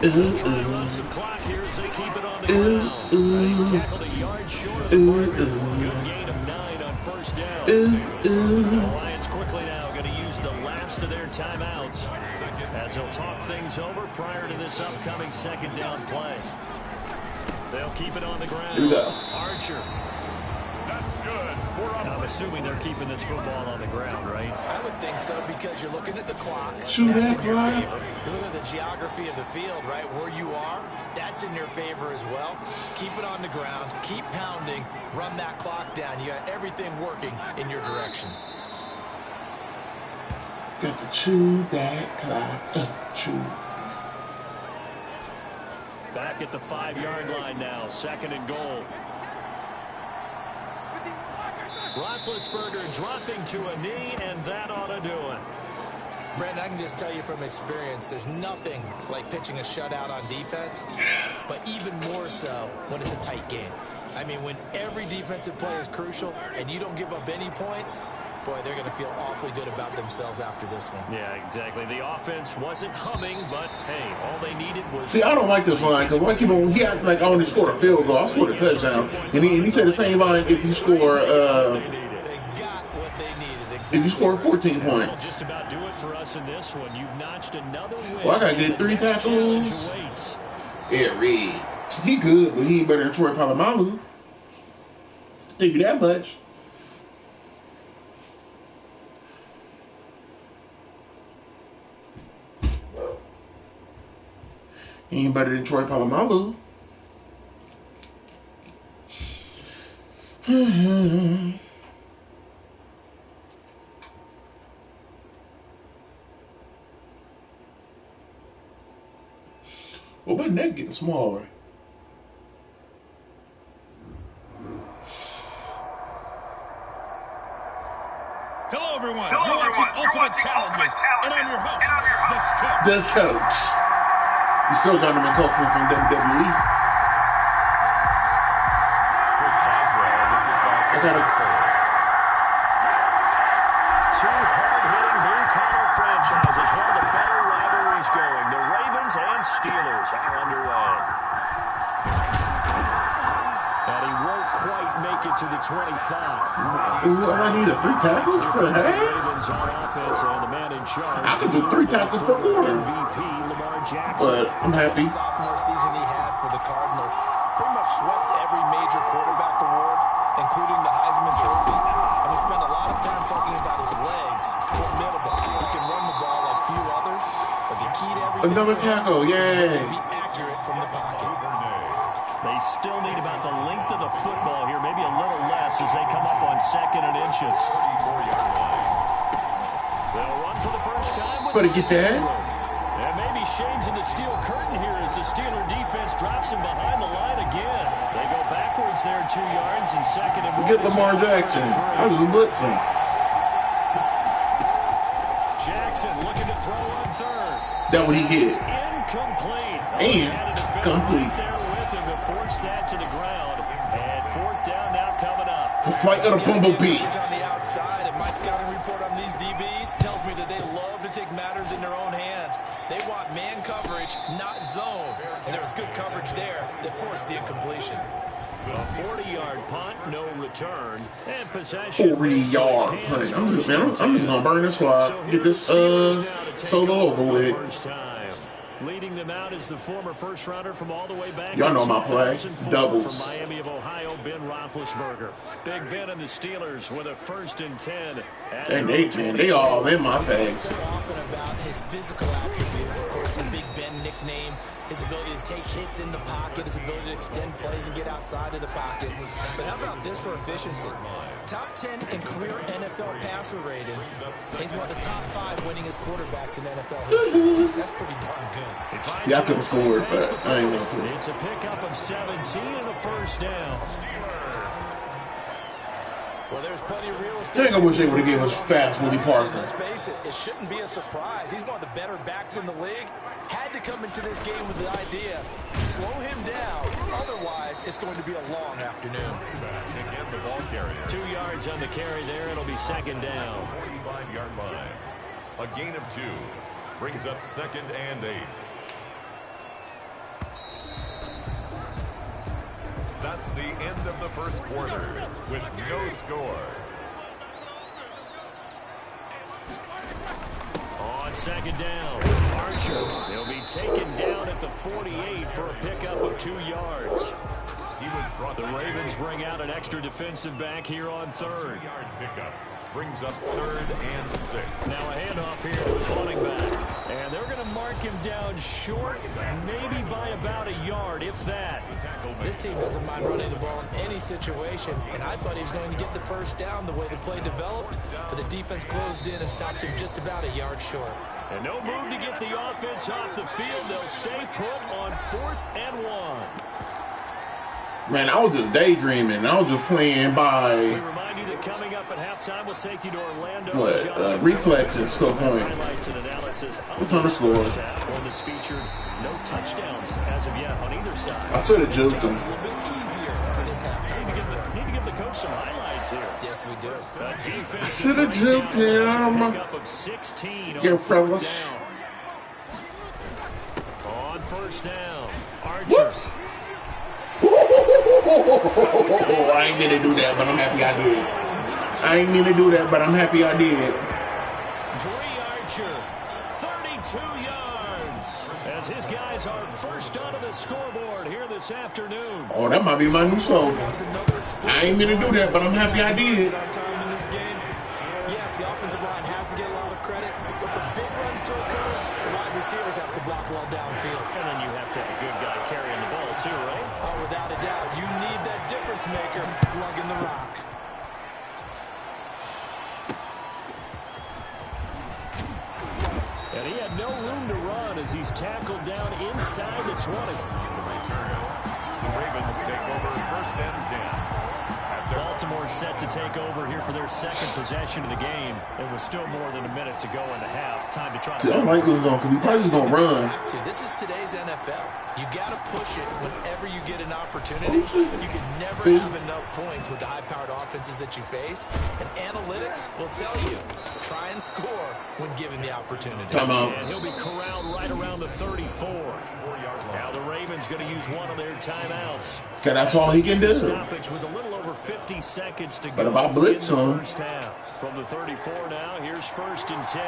They'll try to run some clock here as they keep it on the ground. He's tackled a yard short of the marker. Good gain of 9 on first down. The Lions quickly now going to use the last of their timeouts as they'll talk things over prior to this upcoming 2nd down play. They'll keep it on the ground. Here we go. Archer. That's good. I'm assuming they're keeping this football on the ground, right? I would think so, because you're looking at the clock. Shoot That's that in your clock. favor. You're looking at the geography of the field, right? Where you are, that's in your favor as well. Keep it on the ground. Keep pounding. Run that clock down. You got everything working in your direction. Got to chew that clock up, chew. Back at the 5-yard line now, 2nd and goal. Roethlisberger dropping to a knee, and that ought to do it. Brandon, I can just tell you from experience, there's nothing like pitching a shutout on defense, but even more so when it's a tight game. I mean, when every defensive play is crucial and you don't give up any points, boy, they're going to feel awfully good about themselves after this one. Yeah, exactly. The offense wasn't humming, but, hey, all they needed was... See, I don't like this line because like he acted like I only scored a field goal. I scored a touchdown, and he said the same line if you score They got what they needed. Exactly. if you score 14 points. Just about do it for us in this one. You've notched another win. Well, I gotta get 3 tackles. Awaits. Yeah, Reed. He good, but he ain't better than Troy Polamalu. Tell you that much. He ain't better than Troy Polamalu. Well, my neck getting smaller. Hello, everyone. You're watching Ultimate Challenges, and I'm your host, the Coach. The Coach. You still got him in Coachman from WWE. I got a... Two hard-hitting blue-collar franchises. One of the better rivalries going. The Ravens and Steelers are underway. And he won't quite make it to the 25. Ooh, I need 3 tackles per half. Ravens on offense and the man in charge. I could do 3 tackles per quarter. MVP Lamar Jackson. But I'm happy. The sophomore season he had for the Cardinals pretty much swept every major quarterback award, including the Heisman Trophy. And we spent a lot of time talking about his legs. Formidable. He can run the ball like few others, but the key to everything Another tackle, yay. be accurate from the pocket. They still need about the length of the football here, maybe a little less as they come up on 2nd and inches. They'll run for the first time. Better get that. And maybe shades in the steel curtain here as the Steeler defense drops him behind the line again. They go backwards there 2 yards and 2nd and 1. Get Lamar Jackson. I was blitzing. Jackson looking to throw on 3rd. That what he get. Incomplete. And complete. There with him to force that to the ground. And 4th down now coming up. The flight of the bumblebee. On the outside, and my scouting report on these DBs tells me that they love to take matters in their own hands. They want man coverage, not zone. And there was good coverage there that forced the incompletion. A 40-yard punt, no return, and possession. 40-yard punt. I'm just gonna burn this squad. Get this solo over with. First time. Leading them out is the former first-rounder from all the way back. Y'all know my play. 2004 Doubles. From Miami of Ohio, Ben Roethlisberger. Big Ben and the Steelers with a 1st and 10. And they all in my face. So often about his physical attributes, of course, the Big Ben nickname, his ability to take hits in the pocket, his ability to extend plays and get outside of the pocket. But how about this for efficiency? Top 10 in career NFL passer rating. He's one of the top 5 winningest quarterbacks in NFL history. That's pretty darn good. Yeah, I could have scored, but I ain't gonna put it. It's a pickup of 17 and a 1st down. Well, there's plenty of real I estate. think I wish they would have given us fast Willie Parker. Let's face it, it shouldn't be a surprise. He's one of the better backs in the league. Had to come into this game with the idea, slow him down. Otherwise, it's going to be a long afternoon. Again, the ball carrier. 2 yards on the carry there. It'll be 2nd down. 45-yard line. A gain of 2 brings up 2nd and 8. That's the end of the first quarter with no score. On 2nd down, Archer. They'll be taken down at the 48 for a pickup of 2 yards. He was brought The Ravens bring out an extra defensive back here on 3rd. yard pickup. Brings up 3rd and 6. Now a handoff here to his running back. And they're going to mark him down short, maybe by about a yard, if that. This team doesn't mind running the ball in any situation, and I thought he was going to get the 1st down the way the play developed, but the defense closed in and stopped him just about a yard short. And no move to get the offense off the field. They'll stay put on 4th and 1. Man, I was just daydreaming. I was just playing We by remind you that coming up at halftime, we'll take you to Orlando. reflexes to a point. Highlights and analysis. What's on the score? One that's featured no touchdowns as of yet on either side. I should have juked him. A little bit easier for this halftime. Need to give the coach some highlights here. Yes, we do. I should have juked him. Pickup of 16 Yeah, on 4th fellas. down. On 1st down, Archer. Whoops. I ain't mean to do that, but I'm happy I did. I ain't mean to do that, but I'm happy I did. Dre Archer, 32 yards. As his guys are first onto the scoreboard here this afternoon. Oh, that might be my new slogan. I ain't mean to do that, but I'm happy I did. On time in this game. Yes, Yes, the offensive line has to get a lot of credit, but for big runs to occur, the wide receivers have to block well downfield. And then you have to have a good guy carrying the ball too, right? Oh, without a doubt. You need that difference maker lugging the rock. And he had no room to run as he's tackled down inside the 20. The Ravens take over first and 10. Baltimore set to take over here for their second possession of the game. There was still more than a minute to go in the half. Time to try to... See, I don't like going on because he probably was going to run. This is today's NFL. You got to push it whenever you get an opportunity. You can never have enough points with the high-powered offenses that you face. And analytics will tell you, try and score when given the opportunity. Time out. And he'll be corralled right around the 34. Now the Ravens going to use one of their timeouts. Okay, that's all he can do. Stoppage with a little over 50 seconds to But go if I blitz in the him, first half. From the 34 now, here's first and 10.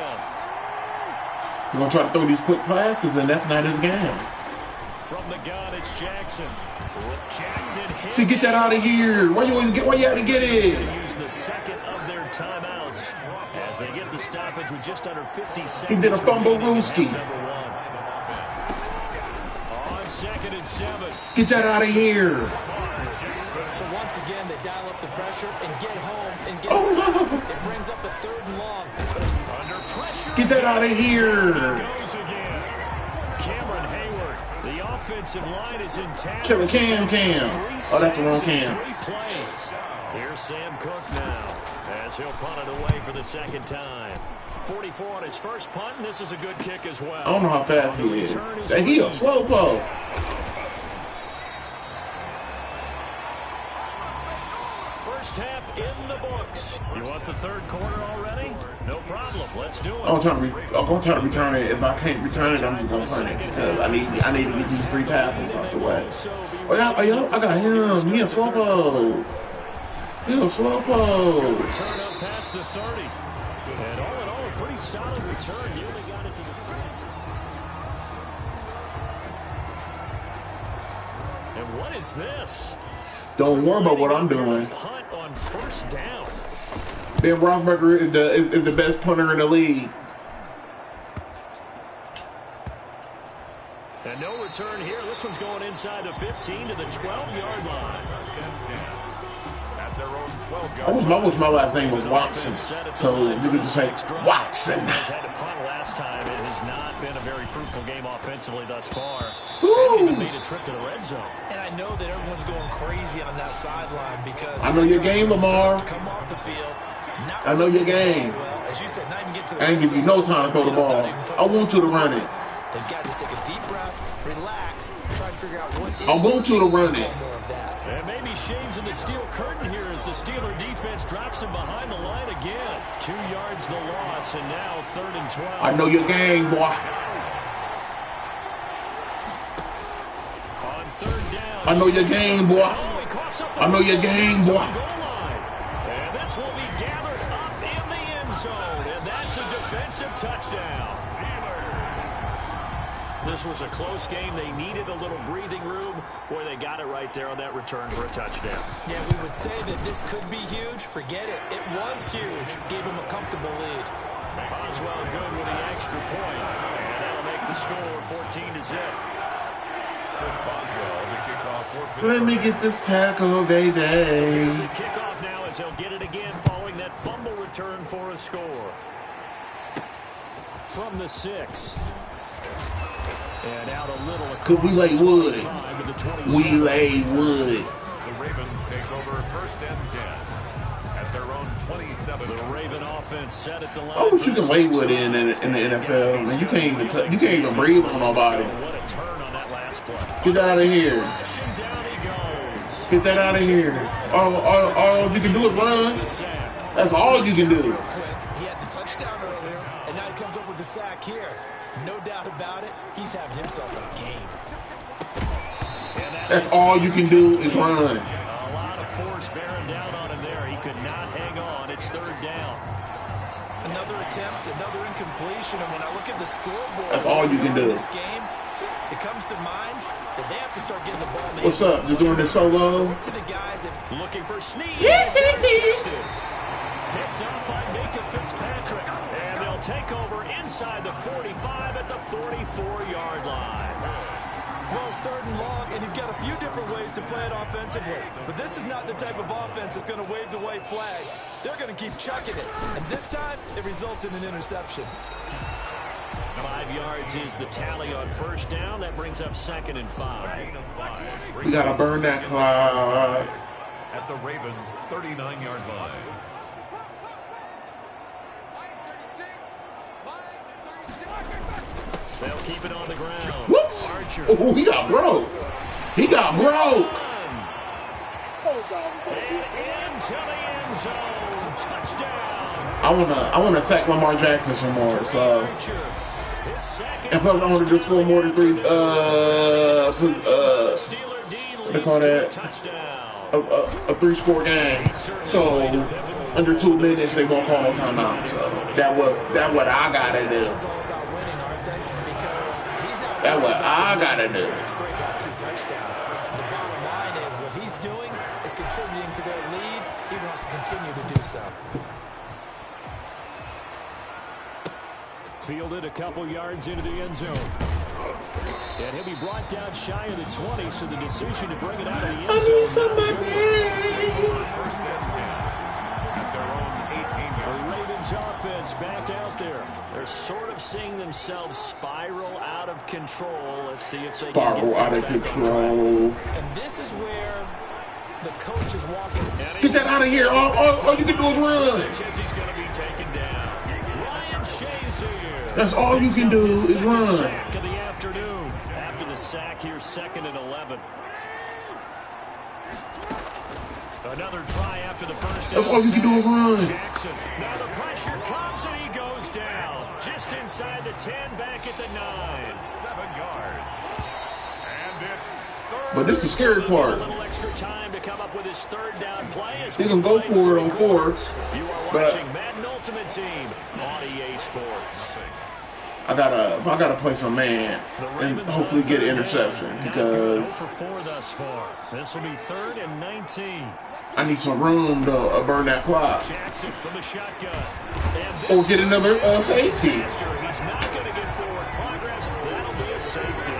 he's going to try to throw these quick passes, and that's not his game. From the gun, it's Jackson. Jackson hit. See, get that out of here. Why you had to get it? Use the second of their timeouts as they get the stoppage with just under 50 seconds. He did a fumble rooski. On second and 7. Get that out of here. So once again, they dial up the pressure and get home and get It brings up a third and long. Under pressure. Get that out of here. Goes again. Cameron Hayward. The offensive line is intact. Cam. Oh, that's the wrong Cam. 3 plays. Here's Sam Cook now as he'll punt it away for the second time. 44 on his first punt, and this is a good kick as well. I don't know how fast he is. He a slow blow. First half in the books. You want the third quarter already? No problem. Let's do it. I'm going to try to return it. If I can't return it, I'm just going to punt it because I need to get these 3 tackles out the way. Oh, yeah, I got him. He a slowpoke. Return up past the 30. And all in all, a pretty solid return. You only got it to the 30. And what is this? Don't worry about what I'm doing. Punt on first down. Ben Roethlisberger is the best punter in the league. And no return here. This one's going inside the 15 to the 12-yard line. At their own 12-yard I wish my last name was Watson, so you could just say Watson. Had to punt last time. It has not been a very fruitful game offensively thus far. Woo. They haven't even made a trip to the red zone. And I know that everyone's going crazy on that sideline because I know your game, Lamar. come off the field. I know your game. Well, as you said, not even get to the I ain't give you no time to throw the ball. I want you to run it. They've got to just take a deep breath, relax, try to figure out what is I want you to run it. more of that. And maybe Shane's in the steel curtain here as the Steeler defense drops him behind the line again. 2 yards the loss, and now 3rd and 12. I know your game, boy. On 3rd down. I know your game, boy. Oh, he coughs up the I know your game, boy. goal line. And this will be gathered up in the end zone, and that's a defensive touchdown. This was a close game. They needed a little breathing room. Boy, they got it right there on that return for a touchdown. Yeah, we would say that this could be huge. Forget it. It was huge. Gave him a comfortable lead. Boswell good with the extra point. And that'll make the score 14-0. Chris Boswell, the kickoff for Pittsburgh. Let me get this tackle, baby. Here's the kickoff now as they'll get it again following that fumble return for a score. From the 6. And out a little across. Could we lay wood? The 27. We lay wood. The Ravens take over first and 10 at their own 27. The Raven offense set at the line. I wish you can lay wood in the NFL. Man, you can't even breathe on nobody. What a turn on that last play. Get out of here. Crashing down he goes. Get that out of here. All you can do is run. That's all you can do. Real quick, he had the touchdown earlier, and now he comes up with the sack here. No doubt about it, he's having himself a game. That's all you can do is run. A lot of force bearing down on him there. He could not hang on. It's 3rd down. Another attempt, another incompletion, and when I look at the scoreboard, That's all you can do. This game, it comes to mind that they have to start getting the ball. What's up? Just doing this solo? To the guys that Looking for Snead. Yeah. It's intercepted. picked up by Minka Fitzpatrick. And they'll take over inside the 45 at the 44-yard line. Well, it's 3rd and long, and you've got a few different ways to play it offensively. But this is not the type of offense that's going to wave the white flag. They're going to keep chucking it. And this time, it results in an interception. 5 yards is the tally on 1st down. That brings up 2nd and 5. We got to burn that clock. At the Ravens' 39-yard line. They'll keep it on the ground. Whoops. Archer. Oh, he got broke. He got broke. And into the end zone. Touchdown. I wanna sack Lamar Jackson some more. So if I wanted to score more than 3, what do they call that? A 3-score game. So under 2 minutes they won't call no timeout. So that what I gotta do. That's what I gotta do. The bottom line is what he's doing is contributing to their lead. He wants to continue to do so. Fielded a couple yards into the end zone. And he'll be brought down shy of the 20, so the decision to bring it out of the end zone. First and 10 at their own 18-yard line. The Ravens offense back out there. They're sort of seeing themselves spiral out of control. Let's see if they can Spiral out of control. And this is where the coach is walking. Get that out of here. All you can do is run. He's going to be taken down. Ryan Shazier. That's all you can do is run. Sack of the afternoon. After the sack, here's 2nd and 11. Another try after the first down. That's all you can do is run. Jackson. Now the pressure comes and he goes down. Just inside the 10, back at the 9. 7 yards. And it's 3rd. But this is the scary part. A little extra time to come up with his 3rd down play. He can go for it on 4th. You are But watching Madden Ultimate Team on EA Sports. I gotta play some man and hopefully get an interception because for 4 thus far. This will be 3rd and 19. I need some room to burn that clock Jackson from the shotgun. or get another safety. He's not going to get forward progress. That'll be a safety.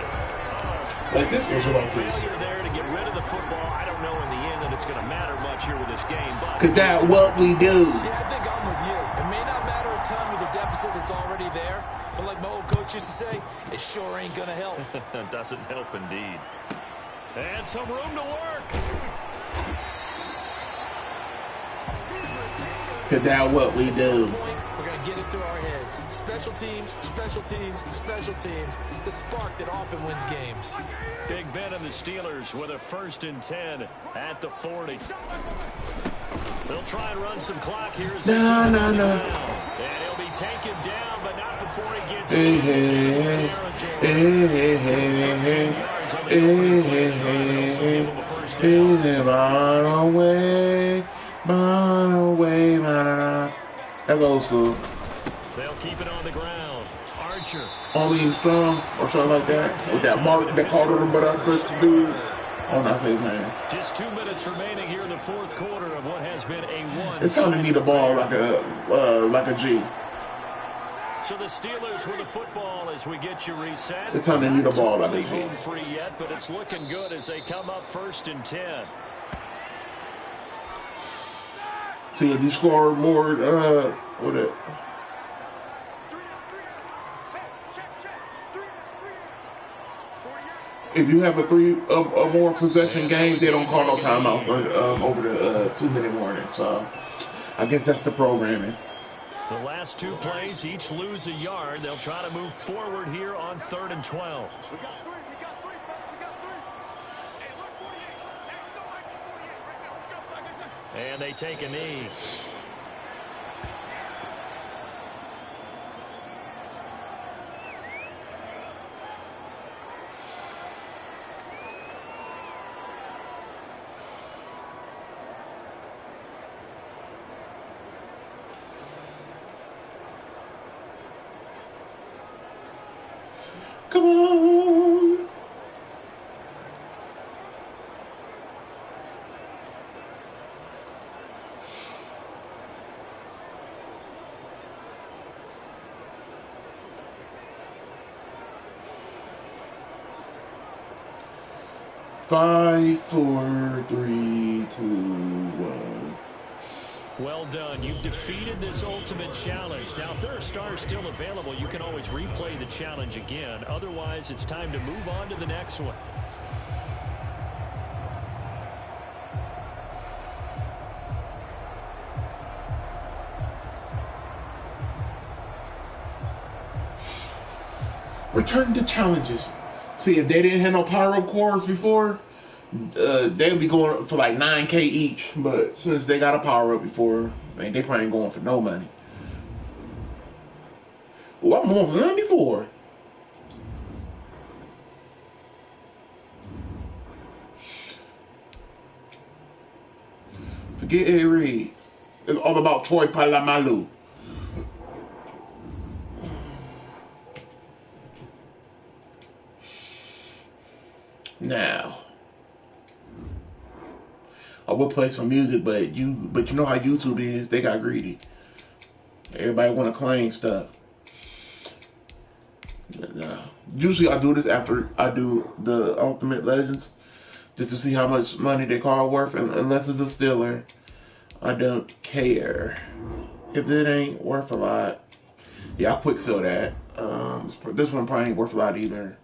Like this was what I feel. Failure there to get rid of the football. I don't know in the end that it's going to matter much here with this game. But Cause that's what we do. Yeah, I think I'm with you. It may not matter a ton with the deficit that's already there, but like my old coach used to say, it sure ain't going to help. Doesn't help indeed. And some room to work. Cause that's what we do. We're going to get it through our heads. Special teams, special teams, special teams. The spark that often wins games. Big Ben and the Steelers with a 1st and 10 at the 40. They'll try and run some clock here. No. And he'll be taken down, but not before he gets Hey, That's old school. They'll keep it on the ground. Archer. Only strong or something like that. With that mark that called him, but I switched to dude. I don't know how to say his name. Just 2 minutes remaining here in the 4th quarter of what has been a 1. It's time to need a ball like a G. So the Steelers with the football as we get you reset. It's time to need a ball like a Not G. home free yet, but it's looking good as they come up 1st and 10. See, if you score more, if you have a 3 or more possession game, they don't call no timeouts over the 2-minute warning. So I guess that's the programming. The last 2 plays, each lose a yard. They'll try to move forward here on 3rd and 12. And they take a knee. Come on. 5, 4, 3, 2, 1. Well done. You've defeated this ultimate challenge. Now, if there are stars still available, you can always replay the challenge again. Otherwise, it's time to move on to the next one. Return to challenges. See, if they didn't have no pyro cores before, they would be going for like 9K each. But since they got a power up before, man, they probably ain't going for no money. Well, I'm going for 94. Forget A. Reed. It's all about Troy Polamalu. Now, I will play some music, but you know how YouTube is. They got greedy. Everybody want to claim stuff. Usually I do this after I do the Ultimate Legends, just to see how much money they call worth. And unless it's a Steeler, I don't care. If it ain't worth a lot, yeah, I'll quick sell that. This one probably ain't worth a lot either.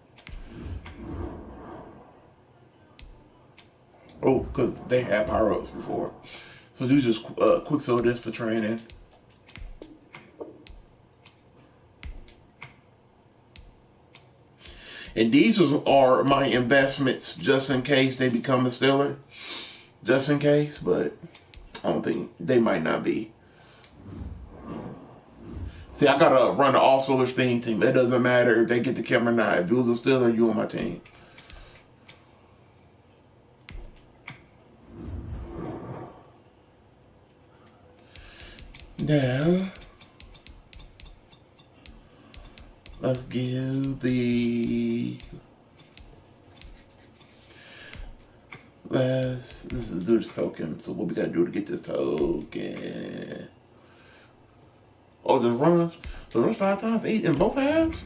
Oh, because they had power-ups before. So you just quick sell this for training. And these are my investments just in case they become a Steeler. Just in case, but I don't think they might not be. See, I gotta run the all Steelers team. It doesn't matter if they get the camera or not. If it was a Steeler, you on my team. Now, let's give the let's do this token. So what we gotta do to get this token? Oh, just run. So rush 5 times, 8 in both halves.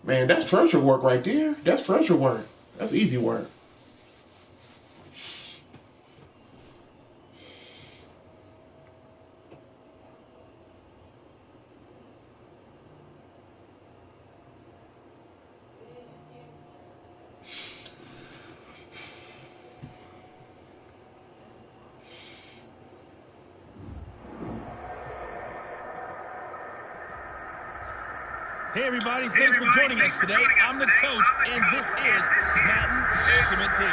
Man, that's treasure work right there. That's treasure work. That's easy work. Hey, everybody. Thanks for joining us today. I'm the coach, and this is Madden Ultimate Team.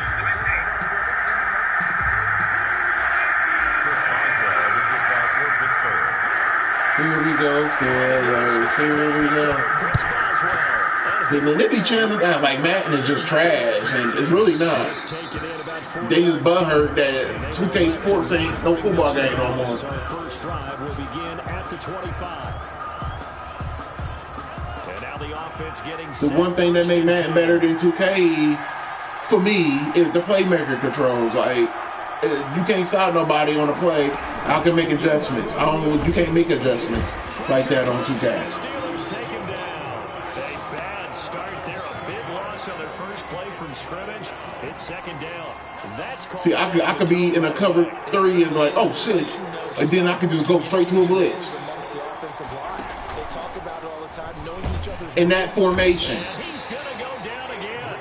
Here we go, Steelers. Here we go. See, man, they be chanting that like Madden is just trash, and it's really not. They just butthurt that 2K Sports ain't no football game no more. Our first drive will begin at the 25. The one thing that made Madden better than 2K, for me, is the playmaker controls. Like, you can't stop nobody on a play. I can make adjustments. You can't make adjustments like that on 2K. Steelers take him down. A bad start there. A big loss on their first play from scrimmage. It's second down. That's called. See, I could be in a cover 3 and like, oh shit, and then I could just go straight to a blitz. In that formation. He's going to go down again.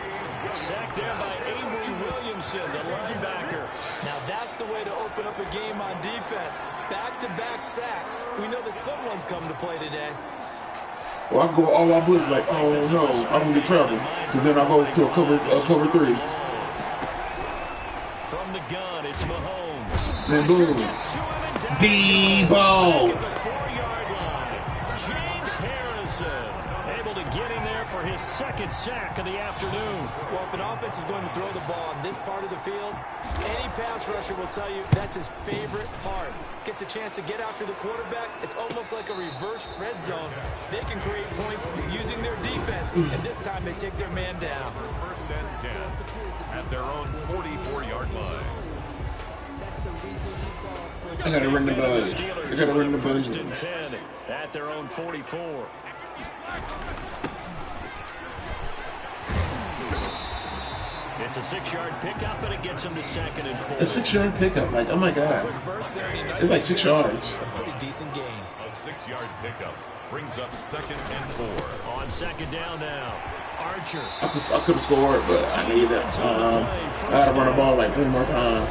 Sacked there by Avery Williamson, the linebacker. Now that's the way to open up a game on defense. Back-to-back sacks. We know that someone's come to play today. Well, I go all I blitz like, oh no, I'm gonna get trouble. So then I go to a cover 3. From the gun, it's Mahomes. Then boom. Debo. His second sack of the afternoon. Well, if an offense is going to throw the ball on this part of the field, any pass rusher will tell you that's his favorite part. Gets a chance to get after the quarterback. It's almost like a reverse red zone. They can create points using their defense, and this time they take their man down. First and 10 at their own 44-yard line. I gotta ring the bell. I gotta ring the bell. First and 10 at their own 44. It's a 6-yard pickup, and it gets him to 2nd and 4. A 6-yard pickup, like, oh my God. It's like 6 yards. A pretty decent game. A 6-yard pickup brings up 2nd and 4. On 2nd down now. Archer. I could have scored, but I needed it. I had to run the ball like 3 more times.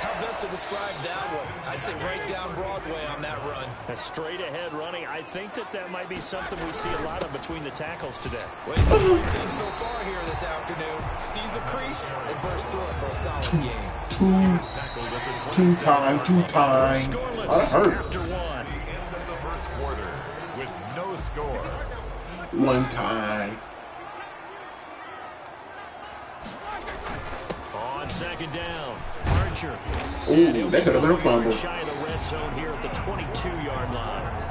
How best to describe that one? I'd say right down Broadway on that run. A straight-ahead running. I think that might be something we see a lot of between the tackles today. Well, he's enjoying things so far here this afternoon. Sees a crease and bursts through it for a solid game. Two time. Scoreless Oh, that hurt. after one. The end of the first quarter with no score. 1 time. On 2nd down, Archer. Ooh, that could have been a fumble. Shy of the red zone here at the 22-yard line.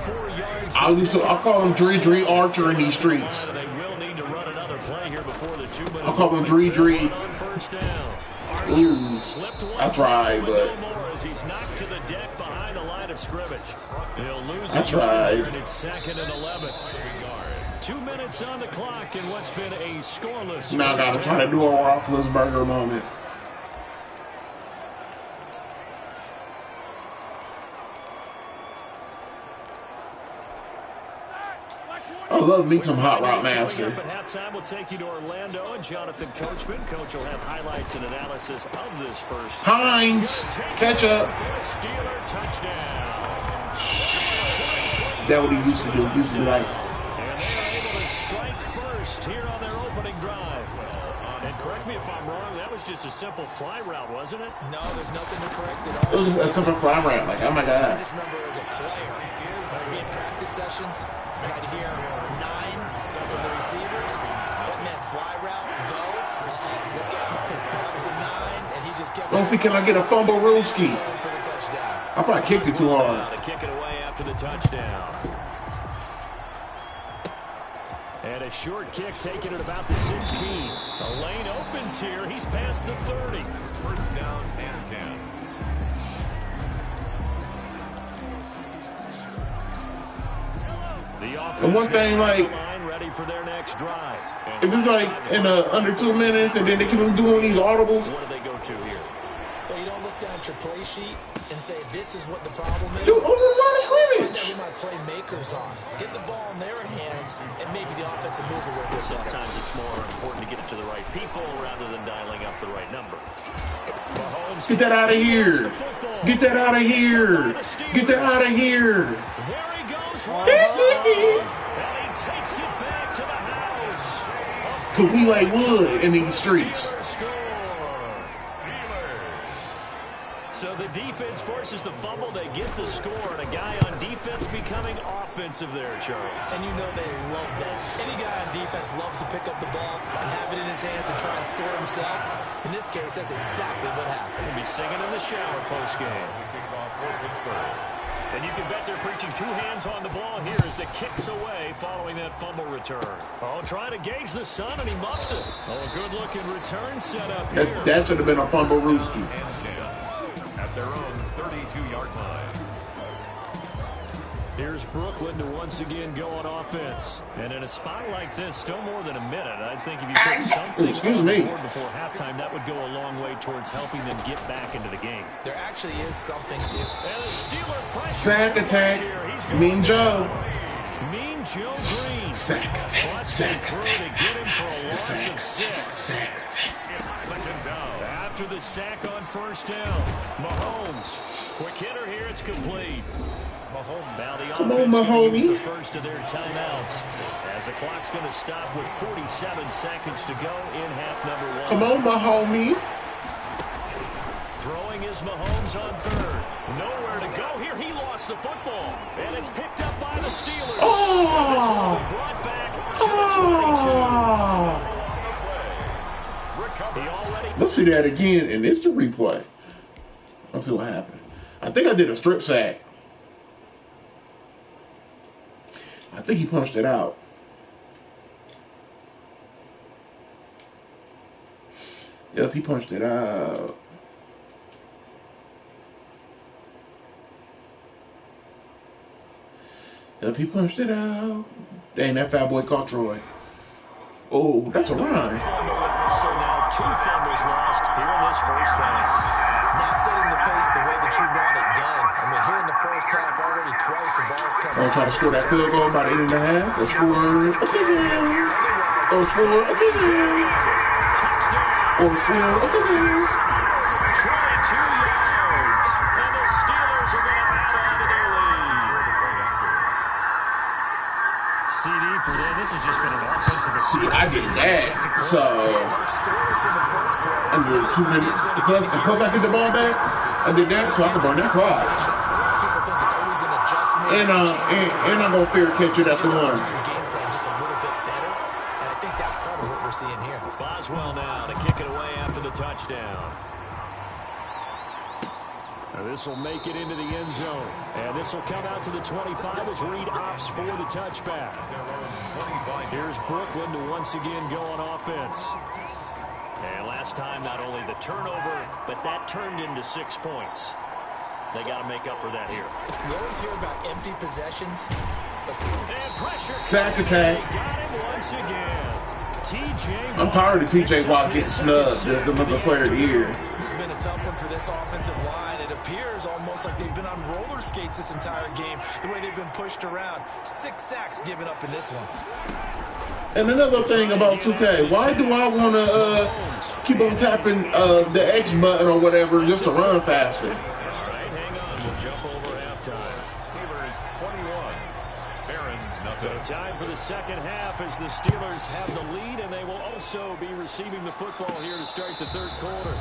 4 yards. I call him Dree Archer in these streets. They will need to run another play here before the 2-minute. I call him Dree. On first down. Archer Ooh, slipped I tried, but no more as he's knocked to the deck behind the line of scrimmage. He'll lose I it tried. here, and it's 2nd and 11. 2 minutes on the clock in what's been a scoreless. now I gotta try to do a Roethlisberger moment. I love me some Hot Route Master. Coming up at halftime, we'll take you to Orlando and Jonathan Coachman. Coach will have highlights and analysis of this first. Hines, catch up. Steeler touchdown. That what he used to do. He used to be like, And they are able to strike first here on their opening drive. And correct me if I'm wrong, that was just a simple fly route, wasn't it? No, there's nothing to correct at it all. was just a simple fly route. Like, oh my I God. just remember as a player, when I'd be in practice sessions, and I'd hear 9 from the receivers. That meant fly route, go, look out. That was the 9, and he just kept. Let's see, can I get a fumble Rooski? For the touchdown. I probably kicked it too hard. To kick it away after the touchdown. And a short kick taken at about the 16. The lane opens here. He's past the 30. First down and 10. The offense And one thing, like, line ready for their next drive. if it's like in under 2 minutes and then they keep doing these audibles, What do they go to here? Well, you don't look down at your play sheet and say, this is what the problem is. dude, on the line of Find out scrimmage. who my playmakers are. Get the ball in their hands, and maybe the offensive move will work this out. Sometimes it's more important to get it to the right people rather than dialing up the right number. Mahomes Get that out of here. Get that out of here. Get that out of here. There he goes. And he takes it back to the house. Cause we like wood in these streets. So the defense forces the fumble. They get the score, and a guy on defense becoming offensive there, Charles. And you know they love that. Any guy on defense loves to pick up the ball and have it in his hands and try and score himself. In this case, that's exactly what happened. He'll be singing in the shower post-game. And you can bet they're preaching 2 hands on the ball here as the kicks away following that fumble return. Oh, trying to gauge the sun, and he muffs it. Oh, a good-looking return set up here. That should have been a fumble Rooski. At their own 32-yard line. Here's Brooklyn to once again go on offense. And in a spot like this, still more than a minute, I think if you put something on the board before halftime, that would go a long way towards helping them get back into the game. There actually is something to it. And the Steeler pressure. Sack attack. Mean Joe. Mean Joe Green. Sack attack. Sack To attack. get him for a loss Sack of 6. sack. Second down. After the sack on first down, Mahomes. Quick hitter here, it's complete. Mahomes. Now the Come on, offense gonna Mahomie. use the first of their timeouts. As the clock's going to stop with 47 seconds to go in half number 1. Come on, my homie. Throwing is Mahomes on third. Nowhere to go here. He lost the football. And it's picked up by the Steelers. Oh! This will be brought back to the 22. He already... Let's see that again, and it's the replay. Let's see what happened. I think I did a strip sack. I think he punched it out. Yep, he punched it out. Yep, he punched it out. Dang, that fat boy caught Troy. Oh, that's a run. So now 2 fumbles lost here in this first half. Not setting the pace the way that you want it done. I mean, here in the first half, already twice the ball's come. Try to score that field goal by the 8.5. Or score a touchdown. Or score a touchdown. Or score a touchdown. 22 yards. And the Steelers are going to add on to their lead. CD for them. This has just been an offensive. See, I did that. So, I did 2 minutes. Because I get the ball back, I did that so I can burn that clock. And I'm going to fair catch it at the 1. Just a little bit better. And I think that's part of what we're seeing here. Boswell now to kick it away after the touchdown. Now this will make it into the end zone. And this will come out to the 25 as Reed opts for the touchback. Here's Brooklyn to once again go on offense. And last time, not only the turnover, but that turned into 6 points. They got to make up for that here. You always hear about empty possessions. And pressure. Sack attack. They got him once again. I'm tired of TJ Watt getting snubbed as the number player of the year. This has been a tough one for this offensive line. It appears almost like they've been on roller skates this entire game, the way they've been pushed around. 6 sacks given up in this one. And another thing about 2K, why do I want to keep on tapping the X button or whatever just to run faster? All right, hang on. We'll jump over halftime. Steelers 21. Barons nothing. So time for the second half as the Steelers have the lead, and they will also be receiving the football here to start the third quarter.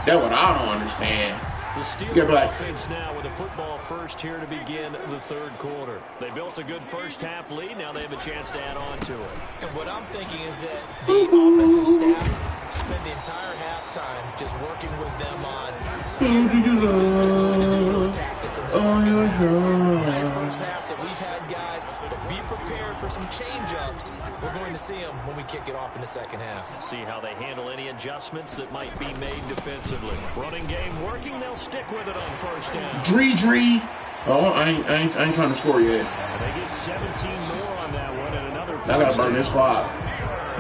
That's what I don't understand. The Steelers offense now with a football first here to begin the third quarter. They built a good first half lead. Now they have a chance to add on to it. And what I'm thinking is that the offensive staff spend the entire halftime just working with them on attack this in the second half. Nice first half that we've had, guys, but be prepared for some change-ups. We're going to see them when we kick it off in the second half. See how they handle any adjustments that might be made defensively. Running game working, they'll stick with it on first down. Dree. Oh, I ain't trying to score yet. They get 17 more on that one and another. I gotta burn this clock.